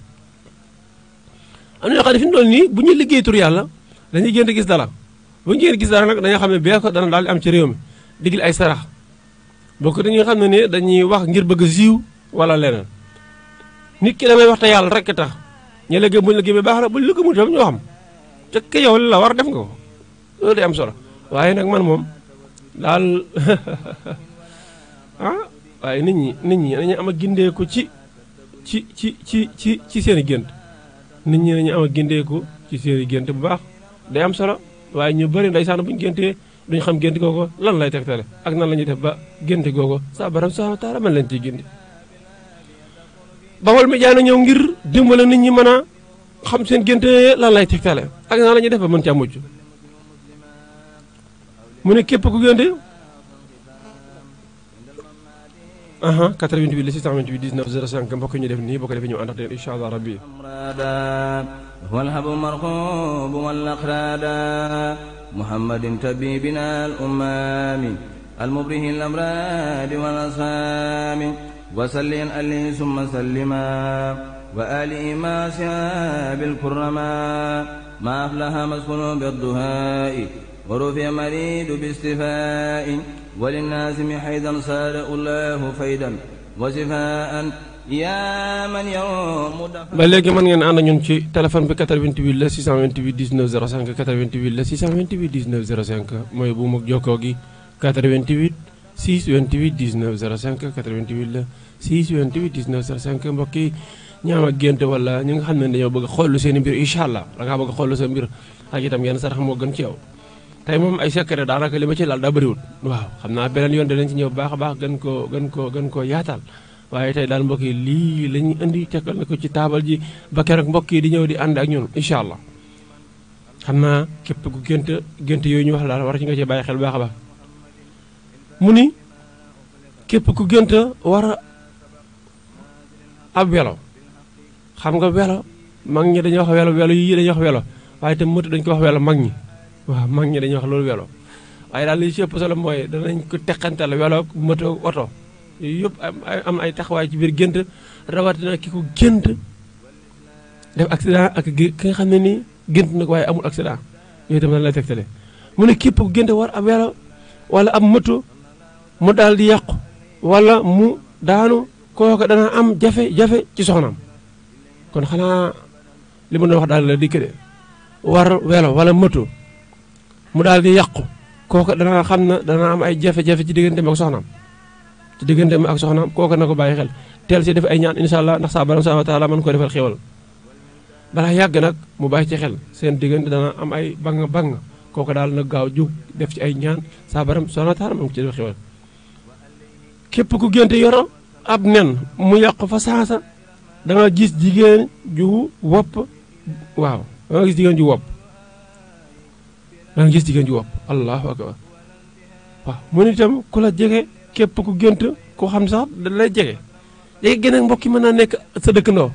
am na ñoo xam ne fi mu toll nii bu ñuy liggéey tur yàlla dañuy génn gis dara bu ñu génn gis dara nag dañoo xam ne bekkoor dana daal di am ci réew mi digil ay sarax bokk dañuy xam ne ni dañuy wax ngir bëgg a siiw wala leneen nit ki damay wax te yàlla rek tax ñu liggéey buñ liggéey bi baax na buñ liggéey mu tam ñoo xam te ke yow la war def nga ko loolu day am solo waaye nag man moom daal waaye nit ñi dañuy am a gindeeku ci seen i gént nit ñi dañuy am a gindeeku ci seen i gént bu baax day am solo waaye ñu bëri ndeysaan bu ñu géntee duñu xam gént googu lan lay tegtale ak nan la ñuy def ba gént googu sa borom subhanahu wa taala man leen ciy gindi Baol Médias na ñëw ngir dimbale nit ñi mën a xam seen gént lan lay tegtale ak nan la ñuy def ba mën caa mujj mu ne képp ku génte 88 la 628 19 05 mbokk ñu def nii boo ko defee ñu ànd ak leen incha allah rabbi والهب المرخوب والأقرادا محمد تبيبنا الأمام المبره الأمراض والأصحاب وسلم عليه ثم سلما وآله ما أصحاب الكرماء ما أفلح مسكن بالدهاء ورفع مريد باستفاء وللناس حيدا صار الله فيدا وشفاء يا من يوم ba léegi mën ngeen ànd ñun ci téléphone bi 88 la 628 19 05 88 la 628 19 05 mooy bu mu jokkoo gi 88 628 19 05 88 la 628 19 05 mbokk yi ñaam ak gént wala ñi nga xam ne dañoo bëgg a xool seen mbir incha allah da ngaa bëgg a xool sa mbir ak itam yenn sarax moo gën ci yow tey moom ay secret daanaka li ma ci laal daa bëriwul waaw xam naa beneen yoon dinañ ci ñëw baax a baax gën koo yaatal waaye tey daal mbokk yi lii la ñuy indi tegal na ko ci taabal ji ba keroog mbokk yi di ñëw di ànd ak ñun incha allah xam naa képp ku gént yooyu ñu wax daal war ci nga cee bàyyi xel baax a baax mu ni képp ku gént war a ab welo xam nga welo mag ñi dañuy wax welo yii dañuy wax welo waaye itam moto dañ ko wax welo mag ñi waaw mag ñi dañuy wax loolu welo waaye daal li ci ëpp solo mooy danañ ko teqantal welo moto oto yooyu yëpp am ay taxawaay ci biir gént rawatina ki ko gént def accident ak ki nga xam ne nii gént nag waaye amul accident yooyu itam dañ lay tegtale mu ne képp ku gént war ab welo wala ab moto mu daal di yàqu wala mu daanu kooka dana am jafe-jafe ci soxnaam kon xanaa li ma doon wax daal la dikk de war welo wala moto mu daal di yàqu kooka dana xam na dana am ay jafe-jafe ci digganteem ak soxnaam kooka na ko bàyyi xel teel si def ay ñaan incha allah ndax saa borom subhanahu wa taala mën ko defal xéwal balaa yàgg nag mu bàyyi ci xel seen diggante dana am ay bang kooka daal na gaaw jug def ci ay ñaan saa borom subhanahu wa taala mën ko ci defal xéwal képp ku génte yoro ab nen mu yàqu fa saasa da nga gis jigéen ju wopp waaw da nga gis jigéen ju wopp allahu akbar waaw mu ni itam ku la jege képp ku gént koo xam sax da lay jege gën ak mbokk yi mën naa nekk sa dëkkandoo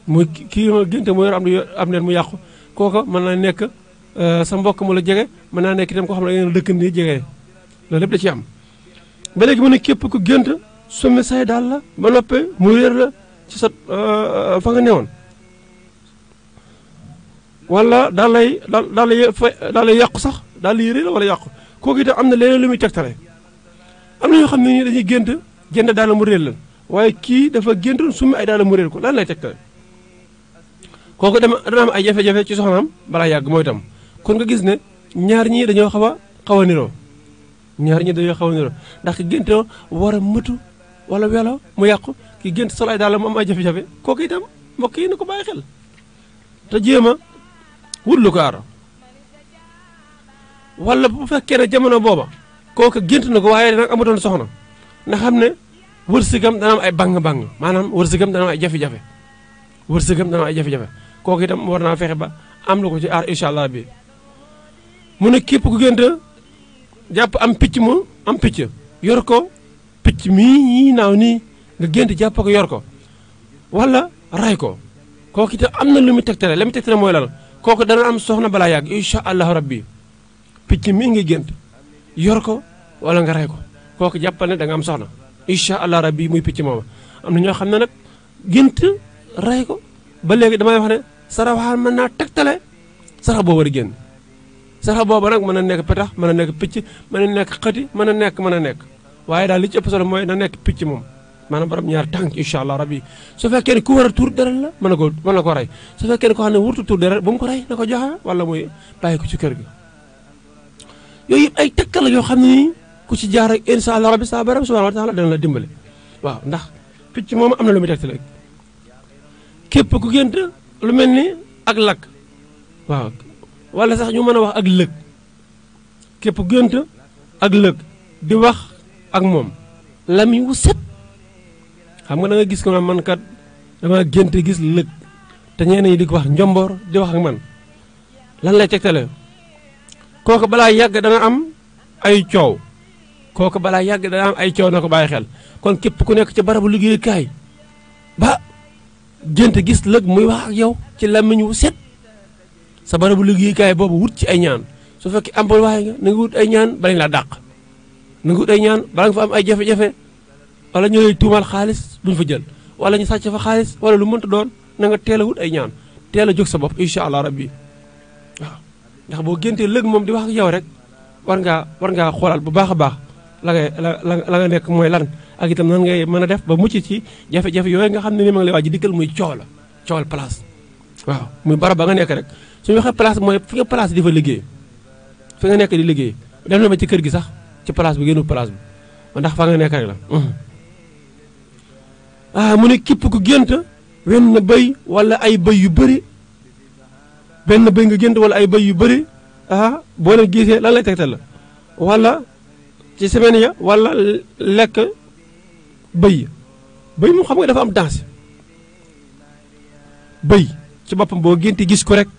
muy kii nga gént mu yor am nen mu yàqu kooka mën naa nekk sa mbokk mu la jege mën naa nekk itam koo xam ne ngeen dëkk nii jege loolu lépp da ci am ba léegi mu ne képp ku gént summi say daal la ba noppee mu réer la ci sa fa nga newoon wala daal lay yàqu sax daal lay réer wala yàqu kooku itam am na leneen lu muy tegtale am na ñoo xam ne nii dañuy gént jënd daal mu réer la waaye kii dafa géntoon summi ay daal mu réer ko lan lay tegtale kooku dana am ay jafe-jafe ci soxnaam balaa yàgg mooy itam kon nga gis ne ñaar ñii dañoo xaw a niroo ndax ki gént war a mëtu wala welo mu yàqu ki gént sol ay daal mu am ay jafe-jafe kooku itam mbokk yi na ko bàyyi xel te jéem a wut lu ko aar wala bu fekkee ne jamono booba kooku gént na ko waaye nag amatoon soxna na xam ne wërsëgam dana am ay bang-bang maanaam wërsëgam dana am ay jafe-jafe kooku itam war naa fexe ba am lu ko ci aar incha allah bi mu ne képp ku gént jàpp am picc yor ko picc mii naaw nii nga gént jàpp ko yor ko wala ray ko kooku itam am na lu muy tegtale la muy tegtale mooy lan kooku dana am soxna balaa yàgg incha allahu rabbi picc mii nga gént yor ko wala nga ray ko kooku jàppal ne da nga am soxna incha allah rabbi muy picc mooma am na ñoo xam ne nag gént ray ko ba léegi damay wax ne saraxaan mën naa tegtale sarax boo war a génn sarax booba nag mën a nekk petax mën a nekk picc mën a nekk xëti mën a nekk waaye daal li ci ëpp solo mooy na nekk picc moom maanaam borom ñaar tànk incha allah rabbi su fekkee ne ku war a tuur deret la mën na ko rey su fekkee ne ko xam ne wurtu tuur deret bu mu ko rey na ko joxe wala muy bàyyi ko ci kër gi yooyu yëpp ay tekkal la yoo xam ne nii ku ci jaar rek incha allah rabbi saa borom subhanahu wa taala dana la dimbale waaw ndax picc moom am na lu muy tegtale képp ku gént lu mel ni ak lakk waaw wala sax ñu mën a wax ak lëg képp ku gént ak lëg di wax ak moom lamiñ wu set xam nga da nga gis ko man kat dama gént gis lëg te ñeneen ñi di ko wax njomboor di wax ak man lan lay tegtale kooku balaa yàgg dana am ay coow na ko bàyyi xel kon képp ku nekk ci barabu liggéeyukaay ba gént gis lëg muy wax ak yow ci lamiñ wu set sa barabu liggéeyukaay boobu wut ci ay ñaan su fekkee employé nga na nga wut ay ñaan balañ laa dàq nangu ay ñaan bala nga fa am ay jafe-jafe wala ñu lay tuumal xaalis buñ fa jël wala ñu sàcc fa xaalis wala lu mënta doon na nga teel a wut ay ñaan teel a jóg sa bopp incha allah rabbi waaw ndax boo géntee lëg moom di wax ak yow rek war ngaa xoolal bu baax a baax la nga nekk mooy lan ak itam nan ngay mën a def ba mucc ci jafe-jafe yooyu nga xam ne ni ma ngi lay waaj dikkal muy coowal place waaw muy barab ba nga nekk rek suñu waxee place mooy fi nga place di fa liggéey fi nga nekk di liggéey dem na ma ci kër gi sax ci place bi génnu place bi ndax fa nga nekk rek la mu ne képp ku gént wenn bëy wala ay bëy yu bëri benn bëy nga gént wala ay bëy yu bëri boo leen gisee lan lay tegtal la wala ci semaine ya wala lekk bëy moom xam nga dafa am danse bëy ci boppam boo génti gis ko rek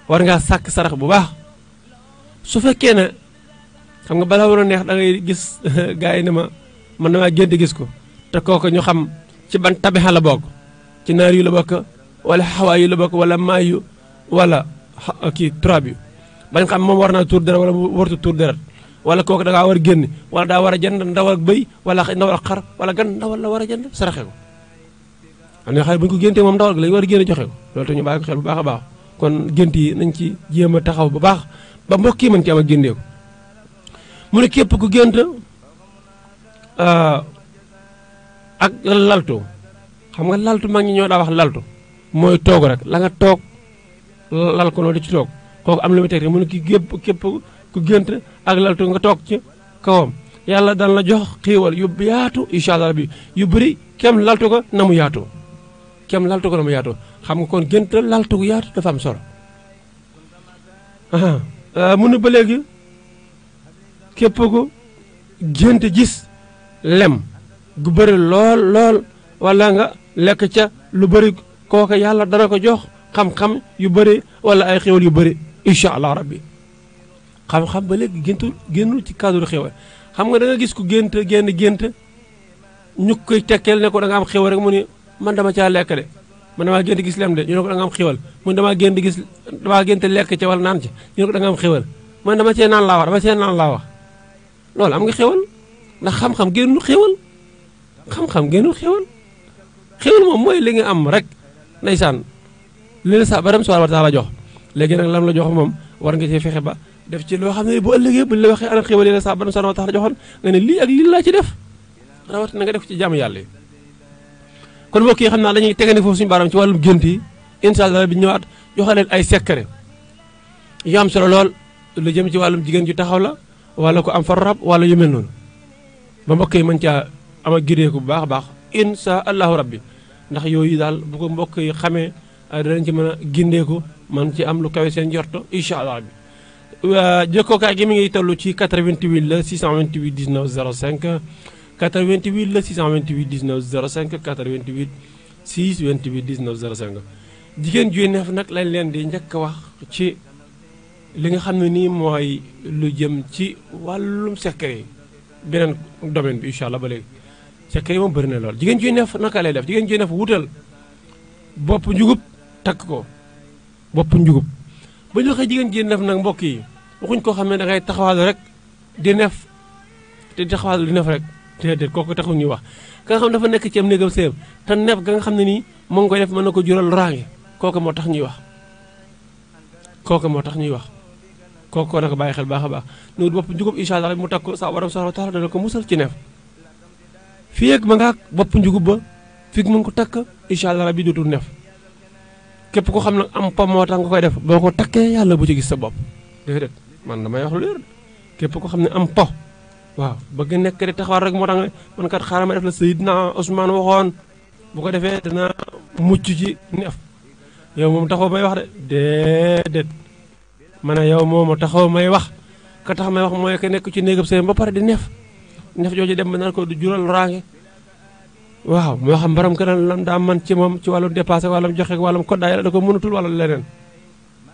war ngaa sàkk sarax bu baax su fekkee ne xam nga balaa war a neex da ngay gis gars yi ne ma man damaa gént gis ko te kooku ñu xam ci ban tabixa la bokk ci naar yu la bokk wala xawaa yu la bokk wala maay yu wala kii trois bi bañ xam moom war naa tuur deret wala wartu tuur deret wala kooku da ngaa war a génn wala daa war a jënd ndawal ak bëy wala ndawal ak xar wala gan ndawal la war a jënd saraxe ko am na xale bu ñu ko géntee moom ndawal gi lañu war a génn joxe ko loolu te ñu bàyyi ko xel bu baax a baax kon gént yi nañ ci jéem a taxaw bu baax ba mbokk yi mën ci am ak géndee ko mu ne képp ku gént ak laltu xam nga laltu mag ñi ñoo daa wax laltu mooy toog rek la nga toog lal ko noonu di ci toog kooku am lu muy teg rek mu ne képp ku gént ak laltu nga toog ci kawam yàlla dana la jox xiiwal yu yaatu incha allah bi yu bëri kem laltu ko na mu yaatu kem laltu ko na mu yaatu xam nga kon gént laltu gu yaatu dafa am solo mu ne ba léegi képp ku gént gis lem gu bëri lool wala nga lekk ca lu bëri kooka yàlla dana ko jox xam-xam yu bëri wala ay xéwal yu bëri incha allah rabbi xam-xam ba léegi génnul ci cadre xéwal xam nga da nga gis ku gént ñu koy tekkeel ne ko da nga am xéwal rek mu ni man dama caa lekk de man damaa gént gis lem de ñu ne ko da nga am xéwal mun damaa gént lekk ca wala naan ca ñu ne ko da nga am xéwal man dama cee naan laa wax loolu am nga xéwal ndax xam-xam génnul xéwal xam-xam génnul xéwal moom mooy li nga am rek ndeysaan li la sa baram subhanahu wa taala jox léegi nag lam la jox moom war nga cee fexe ba def ci loo xam ne bu ëllëgee buñ la waxee ana xéwal yi la sa baram subhanahu wa taala joxoon nga ne lii ak lii laa ci def rawat na nga def ci jàmm yàlla yi kon mbokk yi xam naa dañuy tegandi foofu suñu baram ci wàllum gént yi incha allah bi ñëwaat joxe leen ay secret yu am solo lool lu jëm ci wàllum jigéen ju taxaw la wala ko am fa rab wala yu mel noonu ba mbokk yi mën caa am ak gireeku bu baax a baax incha allahu rabbi ndax yooyu daal bu ko mbokk yi xamee danañ ci mën a gindeeku man ci am lu kawe seen njorto incha allah rabbi jokkookaay gi mi ngi toll ci 88 la 628 19 05 88 la 628 19 05 88 628 19 05 jigéen juy neef nag lañ leen di njëkk a wax ci li nga xam ne nii mooy lu jëm ci wàllum secret yi beneen domaine bi incha allah ba léegi secret yi moom bëri na lool jigéen juy neef naka lay def jigéen juy neef wutal bopp njugub takk ko bopp njugub ba ñu waxee jigéen juy neef nag mbokk yi waxuñ koo xam ne da ngay taxawaalu rek di neef te di taxawaalu di neef rek déedéet kooku taxul ñuy wax ka nga xam dafa nekk ci am néegam séem te neef ga nga xam ne nii moo ngi koy def mën na ko jural loraange kooku moo tax ñuy wax kooku na ko bàyyi xel baax a baax nu bopp njugub incha allah mu takk ko sa borom subhanahu wa taala dana ko musal ci neef fii ak ma nga bopp njugub ba fii mu ngi ko takk incha allah rabbi dootul neef képp ko xam ne am pom moo tax nga koy def boo ko takkee yàlla bu ci gis sa bopp déedéet man damay wax lu leer képp ko xam ne am po waaw bëgg nekk di taxawal rek moo tax nga man kat xaaral ma def la Seydina Ousmane waxoon bu ko defee dana mucc ci neef yow moom taxaw may wax de déedéet ma ne yow moom taxaw may wax ka tax may wax mooy que nekk ci néegam seen ba pare di neef jooju dem ba naan ko du jural raange waaw moo xam borom kër lan daa man ci moom ci wàllum dépassé wàllum joxe wàllum koddaay la da ko mënatul wala leneen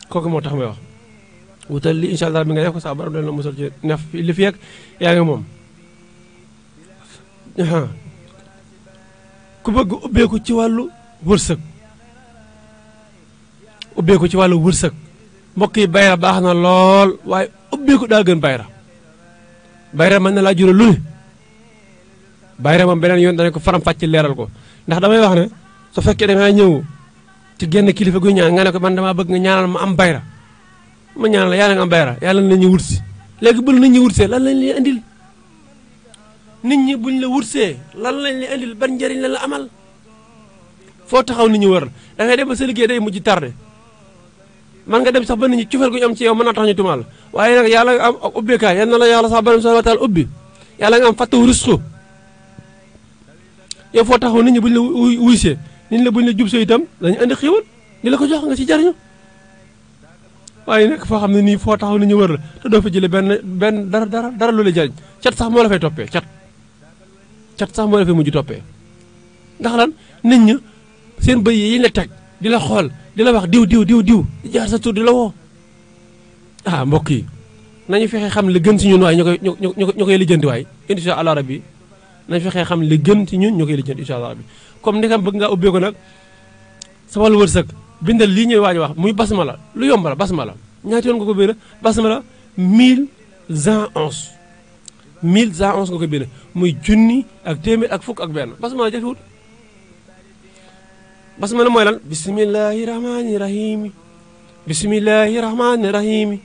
kooku moo tax may wax wutal li incha allah bi nga def ko sax borom dana la musal ci neef li fi yegg yaa ngi moom ku bëgg ubbeeku ci wàllu wërsëg mbokk yi bayra baax na lool waaye ubbeeku daa gën bayra bayra mën na laa jural lu ne bayra moom beneen yoon danañ ko faram-fàcc leeral ko ndax damay wax ne su fekkee da ngaa ñëw ci genn kilifa guy ñaan nga ne ko man damaa bëgg nga ñaanal ma am bayra ma ñaanal la yàlla nga am bayra yàlla nañ ñu wut si léegi bul nit ñi wutsee lan lañ lay indil nit ñi buñ la wutsee lan lañ lay indil ban njëriñ la la amal foo taxaw nit ñi wër da ngay dem ba sa liggéey day mujj tardé man nga dem sax ba nit ñi cufeel gu ñu am ci yow mën naa tax ñu tumaal waaye nag yàlla nga am ak ubbikaay yal na la yàlla sax borom subhanahu wa taala ubbi yàlla nga am fàttawu risque yow foo taxaw nit ñi buñ la wuysee nit ñi buñ la jubsee itam dañu indi xiiwal di la ko jox nga ci jariñu waaye nag foo xam ne nii foo taxaw nit ñi wër la te doo fa jëlee benn dara lu la jariñ cat sax moo la fay toppee cat sax moo la fay mujj toppee ndax lan nit ñi seen bëy yi la teg di la xool di la wax diw di jaar sa tur di la woo ah mbokk yi nañu fexe xam li gën ci ñun waaye ñu koy lijjanti waay insha allah rabbi nañu fexe xam li gën ci ñun ñu koy lijjanti insha allah rabbi comme ni nga bëgg ngaa ubbeeku nag sa wàllu wërsëg bindal lii ñuy waaj wax muy basmala lu yomb la basmala ñaata yoon nga ko bind basmala 1011 1011 nga ko bind muy junni ak téeméer ak fukk ak benn basmala jafewut basmala mooy lan bismillahi rahmani rahimi bismillahi rahmani rahimi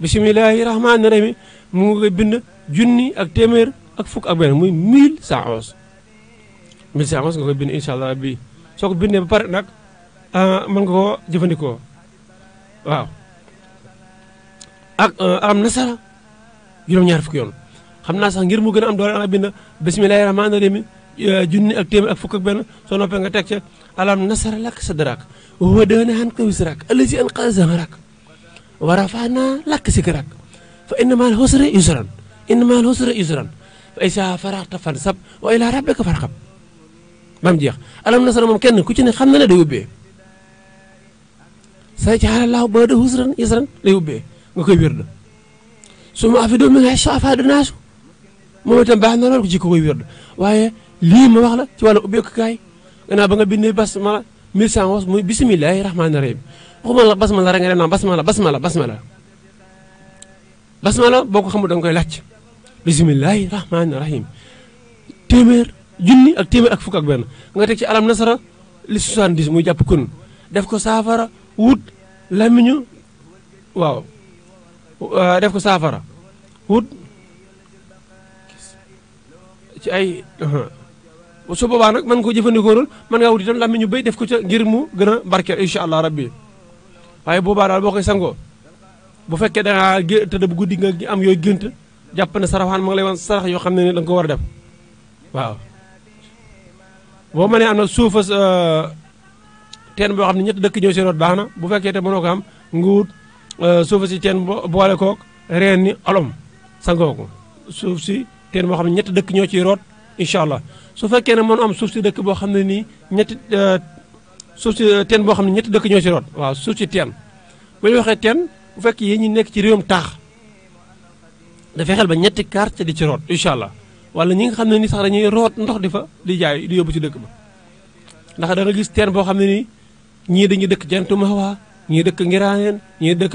bismillahi rahmani rahimi mu ngi koy bind junni ak téeméer ak fukk ak benn muy 1111 1111 nga koy bind incha allah rabbi soo ko bindee ba pare nag mën nga koo jëfandikoo waaw ak am nasara juróom-ñaar fukki yoon xam naa sax ngir mu gën a am doole nga bind bismillahi rahmani rahimi junni ak téeméer ak fukk ak benn soo noppee nga teg ca alam nasara lak sadrak wa wadana anka wisrak allazi anqadha zahrak wa rafa'na lak zikrak fa inna ma'al usri yusran fa iza faragta fansab wa ila rabbika farghab bam jeex alam nasara moom kenn ku ci ne xam na ne day ubbee sayaj'alu Allahu ba'da usrin yusran lay ubbee nga koy wérd summa afidu min haythu afada naasu moom itam baax na lool ko ci ko koy wérd waaye lii ma wax la ci wàllu ubbeeku kaay gannaaw ba nga bindee basmala 1111 muy bismillahi rahmaani rahim waxuma la basmala rek nga dem naan basmala boo ko xamul da nga koy laaj bismillahi rahmaani rahim téeméer junni ak téeméer ak fukk ak benn nga teg ci alam nasara li 70 muy jàpp kun def ko saafara wut lamiñu waaw def ko saafara wut ci ay su boobaa nag mën ko jëfandikoo lool mën ngaa wut itam làmmiñu béy def ko ca ngir mu gën a barkeel incha allah rabbi waaye boobaa daal boo koy sangoo bu fekkee da ngaa tëdd bu guddi nga am yooyu gént jàpp ne saraxaan ma ngi lay wan sarax yoo xam ne ni da nga ko war a def waaw. boo mënee am na suufas teen boo xam ne ñetti dëkk ñoo si root baax na bu fekkee te mënoo ko am nga wut suufa si teen boole kook reen ni olom sangoo ko suuf si teen boo xam ne ñetti dëkk ñoo ciy root incha allah su fekkee ne mën am suuf si dëkk boo xam ne nii suuf si teen boo xam ne ñetti dëkk ñoo ci root waaw suuf si teen bu ñu waxee teen bu fekkee yéen ñi nekk ci réewum taax dafay xel ba ñetti quartier di ci root incha allah wala ñi nga xam ne ni sax dañuy root ndox di fa di jaay di yóbbu ci dëkk ba ndax da nga gis teen boo xam ne nii ñii dañuy dëkk Jantu Mahwa ñii dëkk Ngiraaneen ñii dëkk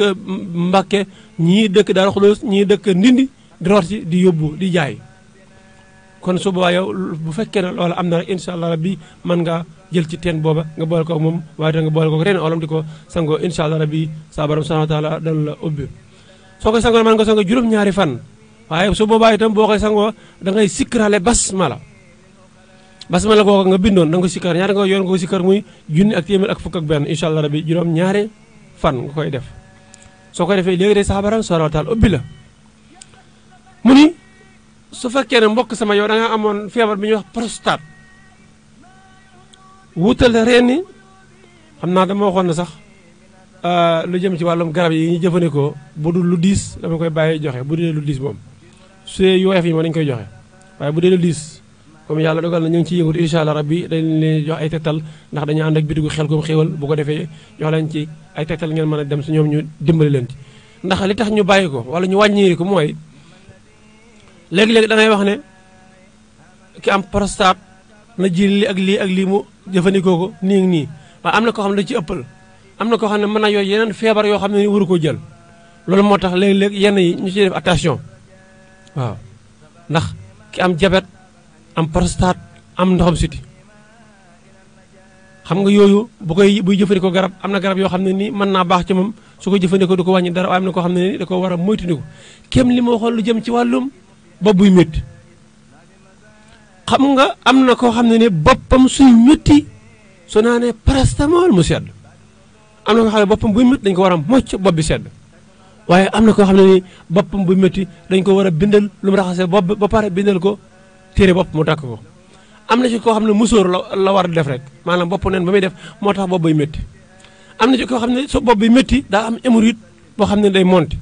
Mbakke ñii dëkk Daaru Xuloos ñii dëkk Ndindi di root si di yóbbu di jaay kon su boobaa yow bu fekkee ne loolu am na rek incha allah rabbi mën ngaa jël ci teen booba nga boole ko moom waaye da nga boole ko ren olam di ko sangoo incha allah rabbi saa borom subhanahu wa taala dana la ubbi soo koy sangoo mën nga sangoo juróom-ñaari fan waaye su boobaa itam boo koy sangoo da ngay sikkaraale basmala googu nga bindoon da nga ko sikkar ñaata nga yoon nga ko sikkar muy junni ak téeméer ak fukk ak benn incha allah rabbi juróom-ñaari fan nga koy def soo koy defee léegi day saa borom subhanahu wa taala ubbi la mu ni su fekkee ne mbokk sama yow da nga amoon feebar bi ñuy wax prostate wutal reen ni xam naa dama waxoon na sax lu jëm ci wàllum garab yi ñu jëfandikoo bu dul lu diis dama koy bàyyi joxe bu dee lu diis moom su dee yu woyof yi moom dañu koy joxe waaye bu dee lu diis comme yàlla dogal na ñu ngi ciy yëngu incha allah rabbi dañ leen jox ay tegtal ndax dañu ànd ak bitigu xel kom xéewal bu ko defee jox leen ci ay tegtal ngeen mën a dem si ñoom ñu dimbali leen ci ndax li tax ñu bàyyi ko wala ñu wàññi ko mooy léegi-léegi da ngay wax ne ki am prostate na ji lii ak lii mu jëfandikoo ko nii ak nii waaye am na koo xam ne da ci ëppal am na koo xam ne mën na yooyu yeneen feebar yoo xam ne ni waru koo jël loolu moo tax léegi-léegi yenn yi ñu ciy def attention waaw ndax ki am diabète am prostate am ndoxam siti xam nga yooyu buy jëfandikoo garab am na garab yoo xam ne nii mën naa baax ci moom su ko jëfandikoo du ko wàññi dara waaye am na koo xam ne nii da ko war a moytandiku kem li ma waxoon lu jëm ci wàllum bopp buy métti xam nga am na koo xam ne ni boppam suy métti su naanee paracétamol mu sedd am na koo xam ne boppam buy métti dañ ko war a mocc bopp bi sedd waaye am na koo xam ne ni boppam buy métti dañ ko war a bindal lu mu raxasee bopp ba pare bindal ko téere bopp mu takk ko am na ci koo xam ne musóor la war a def rek maanaam bopp neen ba muy def moo tax bopp bay métti am na ci koo xam ne su bopp bi métti daa am hémorroïde boo xam ne day monti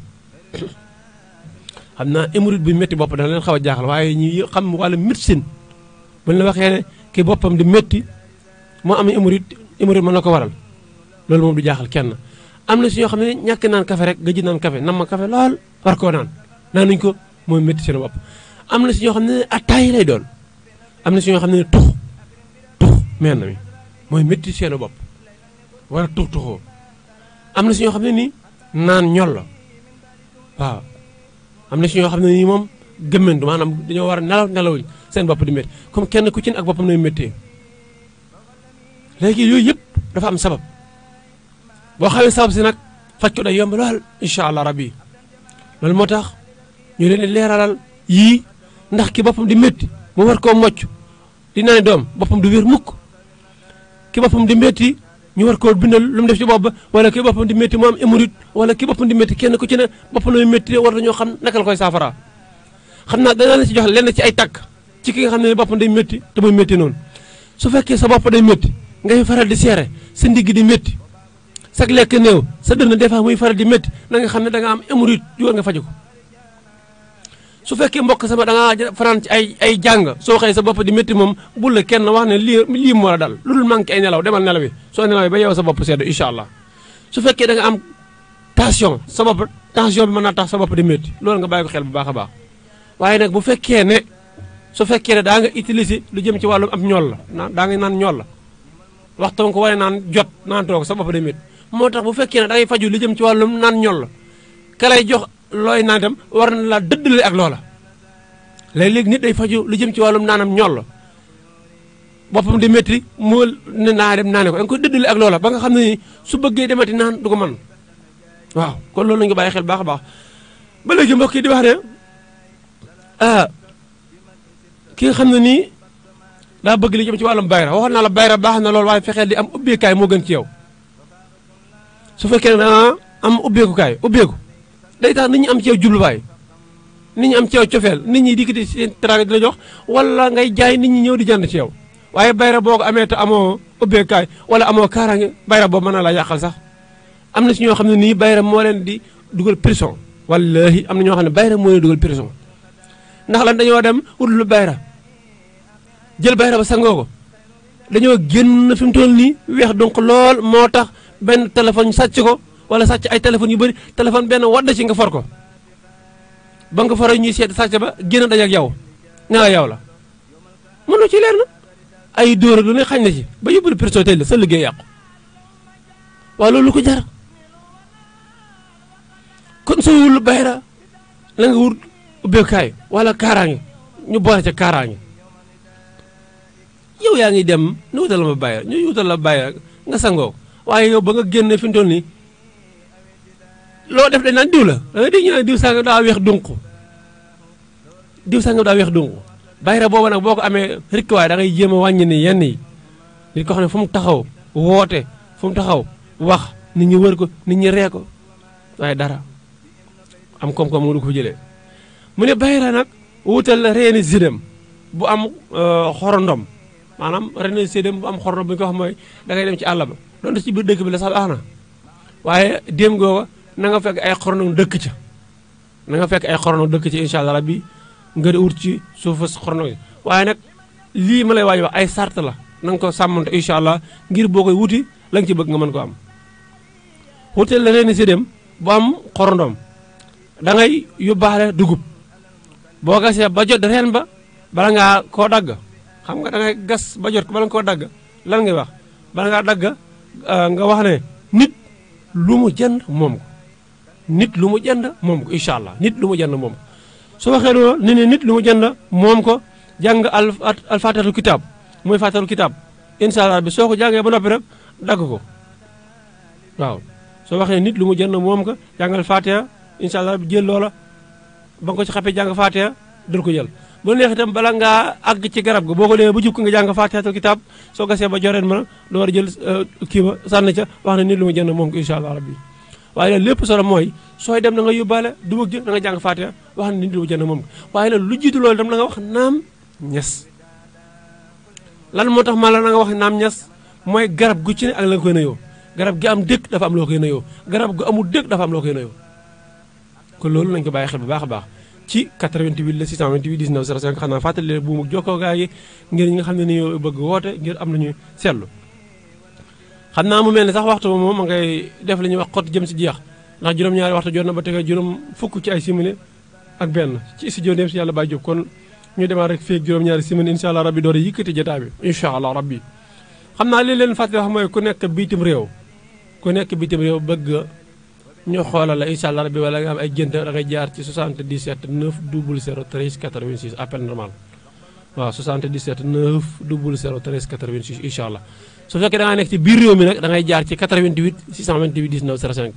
xam naa hémorroïde bi métti bopp dana leen xaw a jaaxal waaye ñi xam wàllu médecine buñ la waxee ne kii boppam di métti moo am hémorroïde mën na ko waral loolu moom du jaaxal kenn am na si ñoo xam ne ñàkk naan café rek gëj naan café nam ma café lool war koo naanuñ ko mooy métti seen bopp am na si ñoo xam ne attaay lay doon am na si ñoo xam ne tux meen na mi mooy métti seen bopp war a tuxoo am na si ñoo xam ne nii naan ñol la waaw am na si ñoo xam ne nii moom gëmmentu maanaam dañoo war a nelawuñ seen bopp di métti comme kenn ku ci ne ak boppam nay méttee léegi yooyu yëpp dafa am sabab boo xamee sabab si nag faj ko day yomb lool incha allah rabbi loolu moo tax ñu leen di leeralal yii ndax ki boppam di métti mu war koo mocc di naan doom boppam du wér mukk ki boppam di métti ñu war koo bindal lu mu def ci bopp ba wala ki boppam di métti mu am hémorroïde wala ki boppam di métti kenn ku ci ne boppam lay métti war nañoo xam naka la koy saafara xam naa dana la ci jox lenn ci ay takk ci ki nga xam ne boppam day métti te muy métti noonu su fekkee sa bopp day métti ngay faral di seere sa ndigg di métti sag lekk néew sa dënn des fois muy faral di métti na nga xam ne da nga am hémorroïde yu war nga faju ko su fekkee mbokk sama da nga fanaan ci ay jàng soo xëy sa bopp di métti moom bul la kenn wax ne lii moo la dal lu dul manqué ay nelaw demal nelawi soo nelawee ba yow sa bopp sedd incha allah su fekkee da nga am tension sa bopp tension bi mën naa tax sa bopp di métti loolu nga bàyyi ko xel bu baax a baax waaye nag bu fekkee ne su fekkee ne daa nga utiliser lu jëm ci wàllum am ñool la daa nga naan ñool la waxtu nga ko waree naan jot naan toog sa bopp di métti moo tax bu fekkee ne da ngay faju lu jëm ci wàllum naan ñool la ka lay jox looy naan itam war na la dëddale ak loola léeg-léeg nit day faju lu jëm ci wàllum naanam ñool la boppam di métti mu ne naa dem naane ko da nga koy dëddale ak loola ba nga xam ne ni su bëggee demati naan du ko mën waaw kon loolu la ñu bàyyi xel baax a baax ba léegi mbokk yi di wax ne ki nga xam ne nii daa bëgg li jëm ci wàllum bayra waxoon naa la bayra baax na loolu waaye fexeel di am ubbeekaay moo gën ci yow su fekkee ne danga am ubbeekukaay ubbeeku day tax nit ñi am ci yow jubluwaay nit ñi am ci yow cofeel nit ñi dikkati seen teraanga di la jox wala ngay jaay nit ñi ñëw di jënd ci yow waaye bayra boo ko amee te amoo ubbeekaay wala amoo kaaraange bayra boobu mën na la yàqal sax am na si ñoo xam ne nii bayra moo leen di dugal prison wallahi am na ñoo xam ne bayra moo leen dugal prison ndax lan dañoo dem wut lu bayra jël bayra ba sangoo ko dañoo génn fi mu toll nii weex donc lool moo tax benn téléphone sàcc ko wala sàcc ay téléphone yu bëri téléphone benn wadd ci nga for ko ba nga foro ñuy seet sàcc ba génn daje ak yow ne la yow la mënu ci leer na ay dóor ak lu ne xañ na ci ba yóbbu prison tey la sa liggéey yàqu waaw loolu lu ko jar kon soo wul bayra la nga wut ubbeekaay wala kaaraange ñu boole ca kaaraange yow yaa ngi dem ñu wutal la ma bayra ñu wutal la bayra nga sangoo waaye yow ba nga génne fi mu toll nii loo def dañ naan diw la da nga dégg ñu naan diw sangam daa weex dunq diw sangam daa weex dunq bayra boobu nag boo ko amee rikk waaye da ngay jéem a wàññi ni yenn yi nit ko xam ne fu mu taxaw woote fu mu taxaw wax nit ñi wër ko nit ñi ree ko waaye dara am koom-koom mu du ko jëlee mu ne bayra nag wutal la reeni zidem bu am xorondom maanaam reeni zidem bu am xorondom bu ñu ko wax mooy da ngay dem ci àll ba doon ci biir dëkk bi la sax baax na waaye déem googa na nga fekk ay xorondom dëkk ca na nga fekk ay xorondom dëkk ca incha allah rabbi nga di wut ci suufa xorondom yi waaye nag lii ma lay waaj wax ay sart la na nga ko sàmmante incha allah ngir boo koy wuti la nga ci bëgg nga mën ko am wutal la reeni zidem bu am xorondom da ngay yóbbaale dugub boo gasee ba jot reen ba bala ngaa koo dagg xam nga da ngay gas ba jot ko bala nga koo dagg lan ngay wax bala ngaa dagg nga wax ne nit lu mu jënd moom ko nit lu mu jënd moom ko incha allah nit lu mu jënd moom ko soo waxee loolu ne ne nit lu mu jënd moom ko jàng al faatihatul kitaab mooy faatihatul kitaab incha allah bi soo ko jàngee ba noppi rek dagg ko waaw soo waxee nit lu mu jënd moom ko jàngal faatiha incha allah bi jël loola ba nga ko ci xappee jàng faatiha dal ko jël bu neex itam bala ngaa àgg ci garab ga boo ko léegi ba jukk nga jàng faatihatul kitaab soo gasee ba joreen ma door a jël kii ba sànni ca wax ne nit lu mu jënd moom ko incha allah rabbi waaye nag lépp solo mooy sooy dem na nga yóbbaale dubag jë na nga jàng faatiha wax ne nit lu mu jënd moom ko waaye nag lu jiitu loolu itam na nga wax naam ñes lan moo tax ma la na nga wax naam ñes mooy garab gu ci ne ak la nga koy nuyoo garab gi am dëkk dafa am loo koy nuyoo garab gu amul dëkk dafa am loo koy nuyoo kon loolu nañ ko bàyyi xel bu baax a baax ci 88 la 628 19 05 xam naa fàttali leen bu mu jokkoo gaa yi ngir ñi nga xam ne ni bëgg woote ngir am nañu seetlu xam naa mu mel ne sax waxtu moom ma ngay def li ñuy wax xott jëm si jeex ndax juróom-ñaari waxtu jot na ba tege juróom fukk ci ay simili ak benn ci studio dem si yàlla Baye Diop kon ñu demaat rek feeg juróom-ñaari simili incha allah rabbi door a yëkkati jotaay bi incha allah rabbi xam naa li leen fàttali wax mooy ku nekk bitim réew bëgg ñu xoolal la incha allah rabbi wala nga am ay gént da ngay jaar ci 77 900 13 86 appel normal waaw 77 900 13 86 incha allah su fekkee da ngaa nekk ci biir réew mi nag da ngay jaar ci 88 628 19 05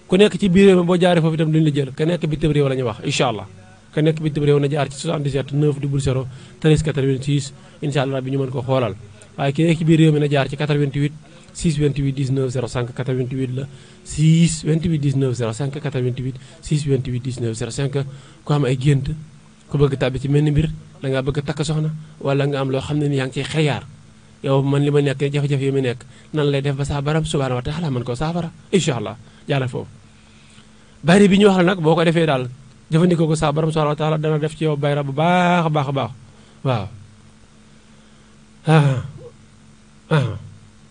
ku nekk ci biir réew mi boo jaaree foofu itam duñu la jël ka nekk bitim réew la ñuy wax incha allah ka nekk bitim réew na jaar ci 77 900 13 86 incha allah rabbi ñu mën ko xoolal waaye ki nekk ci biir réew mi na jaar ci 88 628 19 05 88 la 628 19 05 88 628 19 05 ku am ay gént ku bëgg tàbbi ci mel ni mbir da ngaa bëgg takk soxna wala nga am loo xam ne ni yaa ngi ciy xeyaar yow man li ma nekk jafe-jafe yi mu nekk nan lay def ba saa baram subhaanahu wa taala mën koo saafara incha allah jàllal foofu bayre bi ñu wax la nag boo ko defee daal jëfandikoo ko saa baram subhaanahu wa taala dana def ci yow bayra bu baax a baax a baax waaw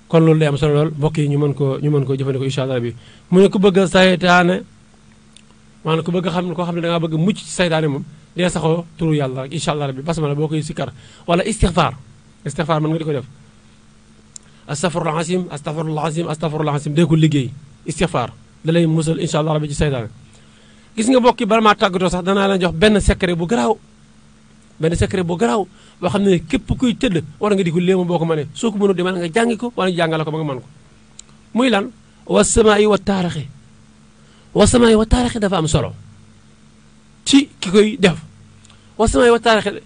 kon loolu day am solo lool mbokk yi ñu mën koo jëfandikoo incha allah bi mu ne ku bëgg a saytaane maanaam ku bëgg a xam koo xam ne da ngaa bëgg mucc ci saytaane moom dee saxoo turu yàlla rek incha allah bi basmala boo koy sikkar wala istixfaar mën nga di ko def astafurul asim astafurul asim astafurul asim dee ko liggéey istixfaar da lay musal incha allah rabbi ci saytaane gis nga mbokk yi bala maa tàggatoo sax danaa leen jox benn secret bu garaaw boo xam ne képp kuy tëdd war nga di ko léema boo ko mënee soo ko mënul di mën nga jàngi ko wala ñu jàngale ko ba nga mën ko muy lan wasamaayi wa taarixi dafa am solo ci ki koy def wasamaayi wa taarixi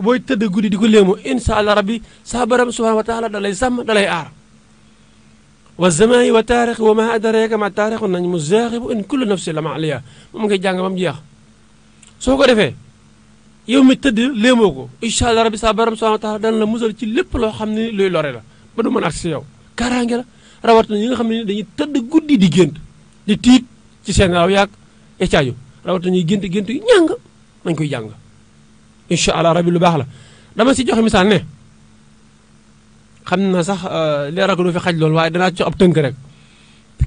booy tëdd guddi di ko léemu insha allah rabbi saa baram subhanahu wa taala da lay sàmm da lay aar wasamaayi wa taarixi wa ma adraka ma taarixu nañ mu zaaxibu in kullu nafsin lama aliya moom ngay jàng ba mu jeex soo ko defee yow mi tëdd léemoo ko incha allah rabbi saa baram subhanahu wa taala dana la musal ci lépp loo xam ne luy lore la ba du mën ak si yow kaaraange la rawatina ñi nga xam ne dañuy tëdd guddi di gént di tiit ci seen raw yaag e caaju rawatina ñuy gént yu ñàng nañ koy jàng incha allah rabbi lu baax la dama si joxe misaal ne xam na sax leeral ko du fi xaj loolu waaye danaa ci ab tënk rek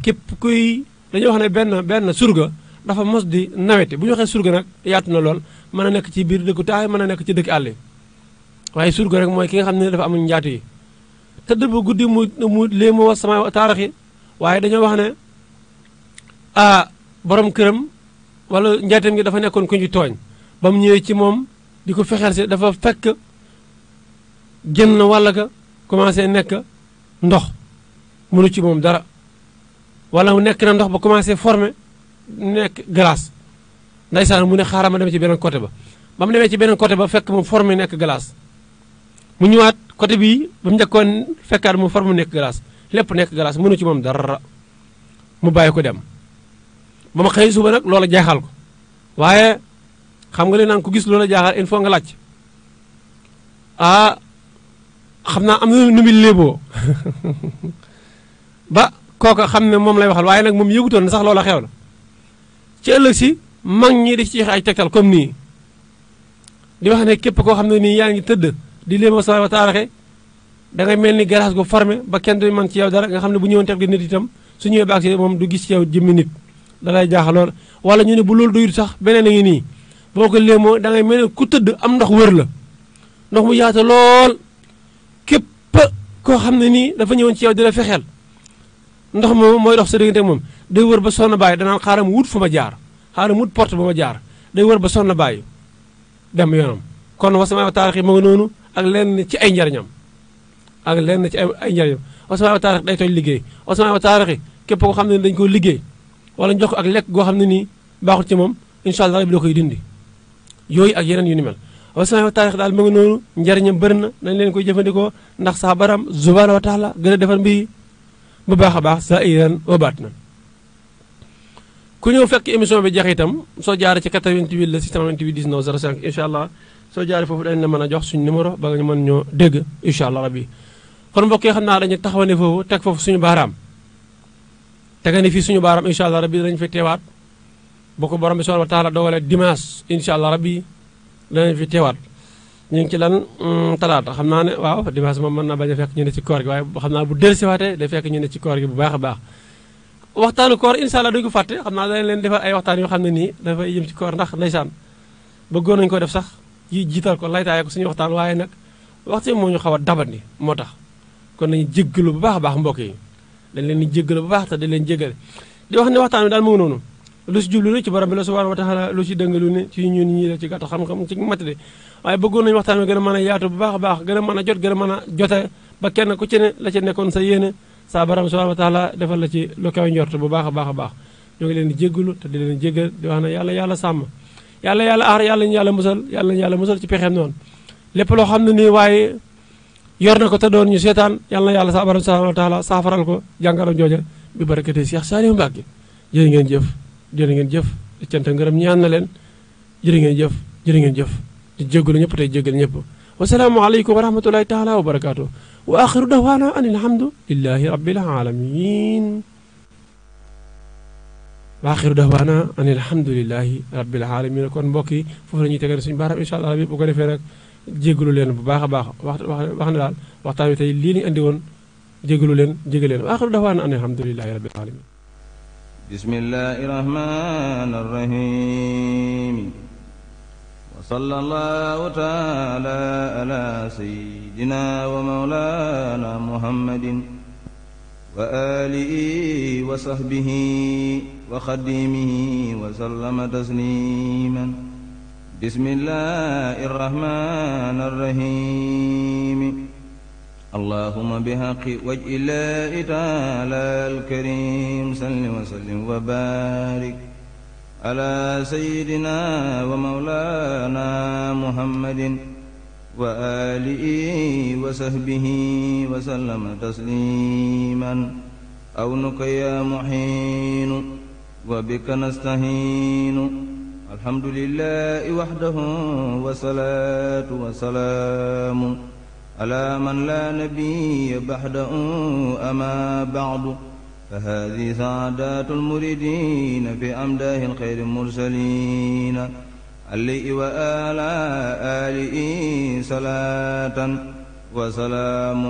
képp kuy dañoo wax ne benn surga dafa mos di nawete bu ñu waxee surga nag yaatu na lool mën a nekk ci biir dëkku taay mën a nekk ci dëkk àll yi waaye surga rek mooy ki nga xam ne dafa amul njaatu yi tëdd ba guddi mu léemu wa sama taarix yi waaye dañoo wax ne borom këram wala njaatam gi dafa nekkoon ku ñu tooñ ba mu ñëwee ci moom di ko fexeel si dafa fekk génn walla ga commencé nekk ndox mënu ci moom dara wala mu nekk na ndox ba commencé formé nekk glace ndaysaan mu ne xaaral ma dem ci beneen côté ba mu demee ci beneen côté ba fekk mu formé nekk glace mu ñëwaat côté bii ba mu njëkkoon fekkaat mu formé nekk glace lépp nekk glace mënu ci moom dara mu bàyyi ko dem ba ma xëy suba nag loola jaaxal ko waaye xam nga li naan ku gis loola jaaxal il faut nga laaj xam naa am na nu muy léeboo ba kooka xam ne moom lay waxal waaye nag moom yëgutoon na sax loola xew na ci ëllëg si mag ñi di ci joxe ay tegtal comme nii di wax ne képp koo xam ne nii yaa ngi tëdd di léema sa wa taaraxe da ngay mel ni galaas gu formé ba kenn du mën ci yow dara nga xam ne bu ñëwoon teg di nit itam su ñëwee ba agsi moom du gis ci yow jëmmi nit da lay jaaxal lool wala ñu ne bu loolu doyut sax beneen a ngi nii boo ko léemoo da ngay mel ne ku tëdd am ndox wër la ndox mu yaatu lool képp koo xam ne nii dafa ñëwoon ci yow di la fexeel ndox moom mooy dox sa diggante moom day wër ba sonn bàyyi danaan xaaral mu wut fu ma jaar xaaral mu wut porte ba ma jaar day wër ba sonn bàyyi dem yoonam kon wasamaa wa taarix yi mu ngi noonu ak lenn ci ay njariñam ak lenn ci ay njariñam wasamaa wa taarix day toj liggéey wasamaa wa taarix yi képp ko xam ne dañu ko liggéey wala jox ko ak lekk goo xam ne nii baaxul ci moom incha allah rabbi da koy dindi yooyu ak yeneen yu ni mel wasamaa wa taarix daal mu ngi noonu njariñam bëri na nañ leen koy jëfandikoo ndax saa baram subhaanahu wa taala gën a defar mbir bu baax a baax saa iran wa baat na ku ñëw fekk émission bi jeex itam soo jaaree ci 88 la 628 19 05 incha allah soo jaaree foofu dañ la mën a jox suñu numéro ba nga mën ñoo dégg incha allah rabbi kon mbokk yi xam naa dañu taxawane foofu teg foofu suñu baaraam tegane fii suñu baaraam incha allah rabbi danañ fi teewaat boo ko borom bi subhanahu wa taala dogalee dimanche incha allah rabbi danañ fi teewaat ñu ngi ci lan talaata xam naa ne waaw dimanche moom mën naa bañ a fekk ñu ne ci koor gi waaye xam naa bu dellusiwaatee day fekk ñu ne ci koor gi bu baax a baax waxtaanu koor incha allah duñu ko fàtte xam naa dañ leen defal ay waxtaan yoo xam ne nii dafay yëm ci koor ndax ndeysaan bëggoon nañu ko def sax yi jiital ko laytaaye ko suñu waxtaan waaye nag waxtu moo ñu xaw a dabandi moo tax kon nañu jéggalu bu baax a baax mbokk yi dañ leen di jéggalu bu baax te dañ leen jéggale di wax ne waxtaan wi daal mu ngi noonu lu si jublu ne ci borom bi la subhanahu wa taala lu si dëngalu ne ci ñun ñii la ci gàtt xam-xam ci matade waaye bëggoon nañu waxtaan wi gën a mën a yaatu bu baax a baax gën a mën a jot gën a mën a jote ba kenn ku ci ne la ci nekkoon sa yéene saa borom subhanahu wa taala defal la ci lu kaw njort bu baax a baax a baax ñoo ngi leen di jéggalu te di leen jéggal di wax ne yàlla sàmm yàlla aar yàlla ñu yàlla musal ci pexeem noonu lépp loo xam ne nii waaye yor na ko te doon ñu seetaan yàlla na yàlla saa borom subhanahu wa taala saafaral ko jàngaro jooja bi barakate Cheikh Saliou Mbacké jërë ngeen jëf cant ngërëm ñaan na leen jërë ngeen jëf di jéggalu ñëpp tey jéggal ñëpp wasalaamu aleykum wa rahmatullahi taala wa barakaatu wa axiru dahwaana an alhamdulillahi rabbil alamin wa axiru dahwaana an alhamdulillahi rabbil alamin kon mbokk yi foofu la ñuy tegal suñu baaraam incha allah bi bu ko defee rek jéggalu leen bu baax a baax wax na daal waxtaan wi tey lii lañu andi woon jéggalu leen jéggal leen wa axiru dahwaana an alhamdulillahi rabbil alamin bismillahi rahmani rahim wa sallallahu taala ala sayyidina wa mawlana muhammadin wa alihi wa sahbihi wa khadimihi wa sallama tasliman bismillahi rahmani rahim اللهم بحق وجه الله تعالى الكريم صل وسلم وبارك على سيدنا ومولانا محمد وآله وصحبه وسلم تسليما عونك يا محين وبك نستعين الحمد لله وحده والصلاة والسلام على من لا نبي بعده أما بعد فهذه سعادات المريدين في أمداه الخير المرسلين عليه وآلى آله صلاة وسلام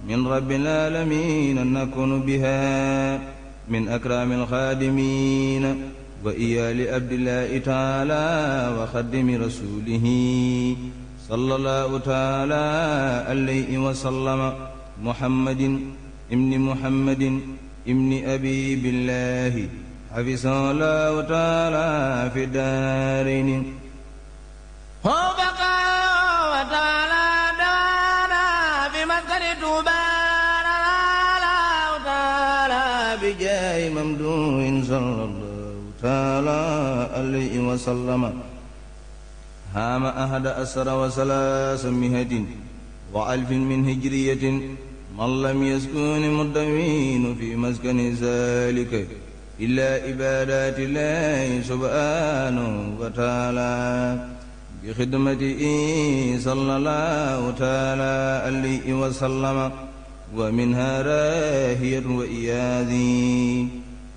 من رب العالمين نكون بها من أكرم الخادمين وإيال عبد الله تعالى وخدم رسوله صلى الله تعالى عليه وسلم محمد ابن محمد ابن أبي بالله حفظه الله تعالى في الدارين هو بقى وتعالى دانا في مسكن توبانا الله تعالى بجاه ممدوح صلى الله تعالى عليه وسلم هام أحد أسر وثلاثمائة وألف من هجرية من لم يسكن مدوين في مسكن ذلك إلا عبادات الله سبحانه وتعالى بخدمته صلى الله تعالى عليه وسلم ومنها راهية وإياذي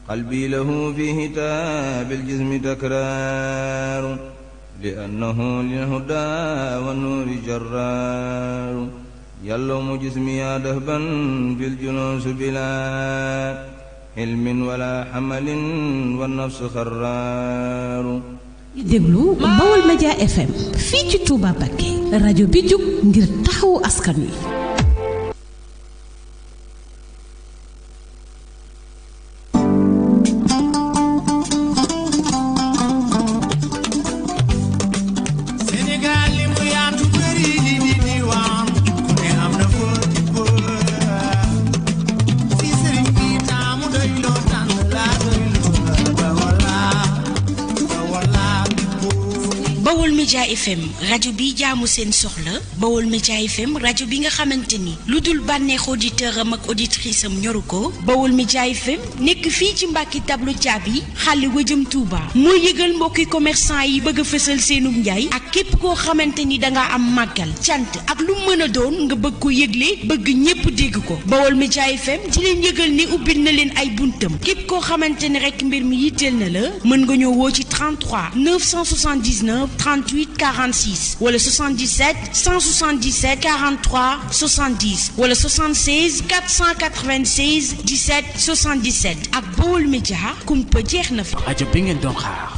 قلبي له في هتاب الجسم تكرار لأنه للهدى والنور جرار يلوم جسمي دهبا في الجلوس بلا حلم ولا حمل والنفس خرار déglu Baol Média FM fii ci Touba Mbacké rajo bi jóg ngir taxawu askan wi Sénégal Bawol Média FM rajo bi jaamu seen soxla Bawol Média FM rajo bi nga xamante ni lu dul bànneex auditeur am ak auditrice am ñoru ko Bawol Média FM nekk fii ci Mbàkke tablu caabi xàll wëjëm Touba moo yëgal mbokki commerçant yi bëgg a fësal seenub njaay ak képp koo xamante ni dangaa am màggal cant ak lu mën a doon nga bëgg ko yëgle bëgg ñépp dégg ko Bawol Média FM di leen yëgal ni ubbil na leen ay buntam képp koo xamante ni rek mbir mi yitteel na la mën nga ñëw woo ci 33 979 38 46 wala 77 177 43 70 wala 76 496 17 77 ak Bawol Média kumpa jeex na fa. rajo bi ngeen doon xaar.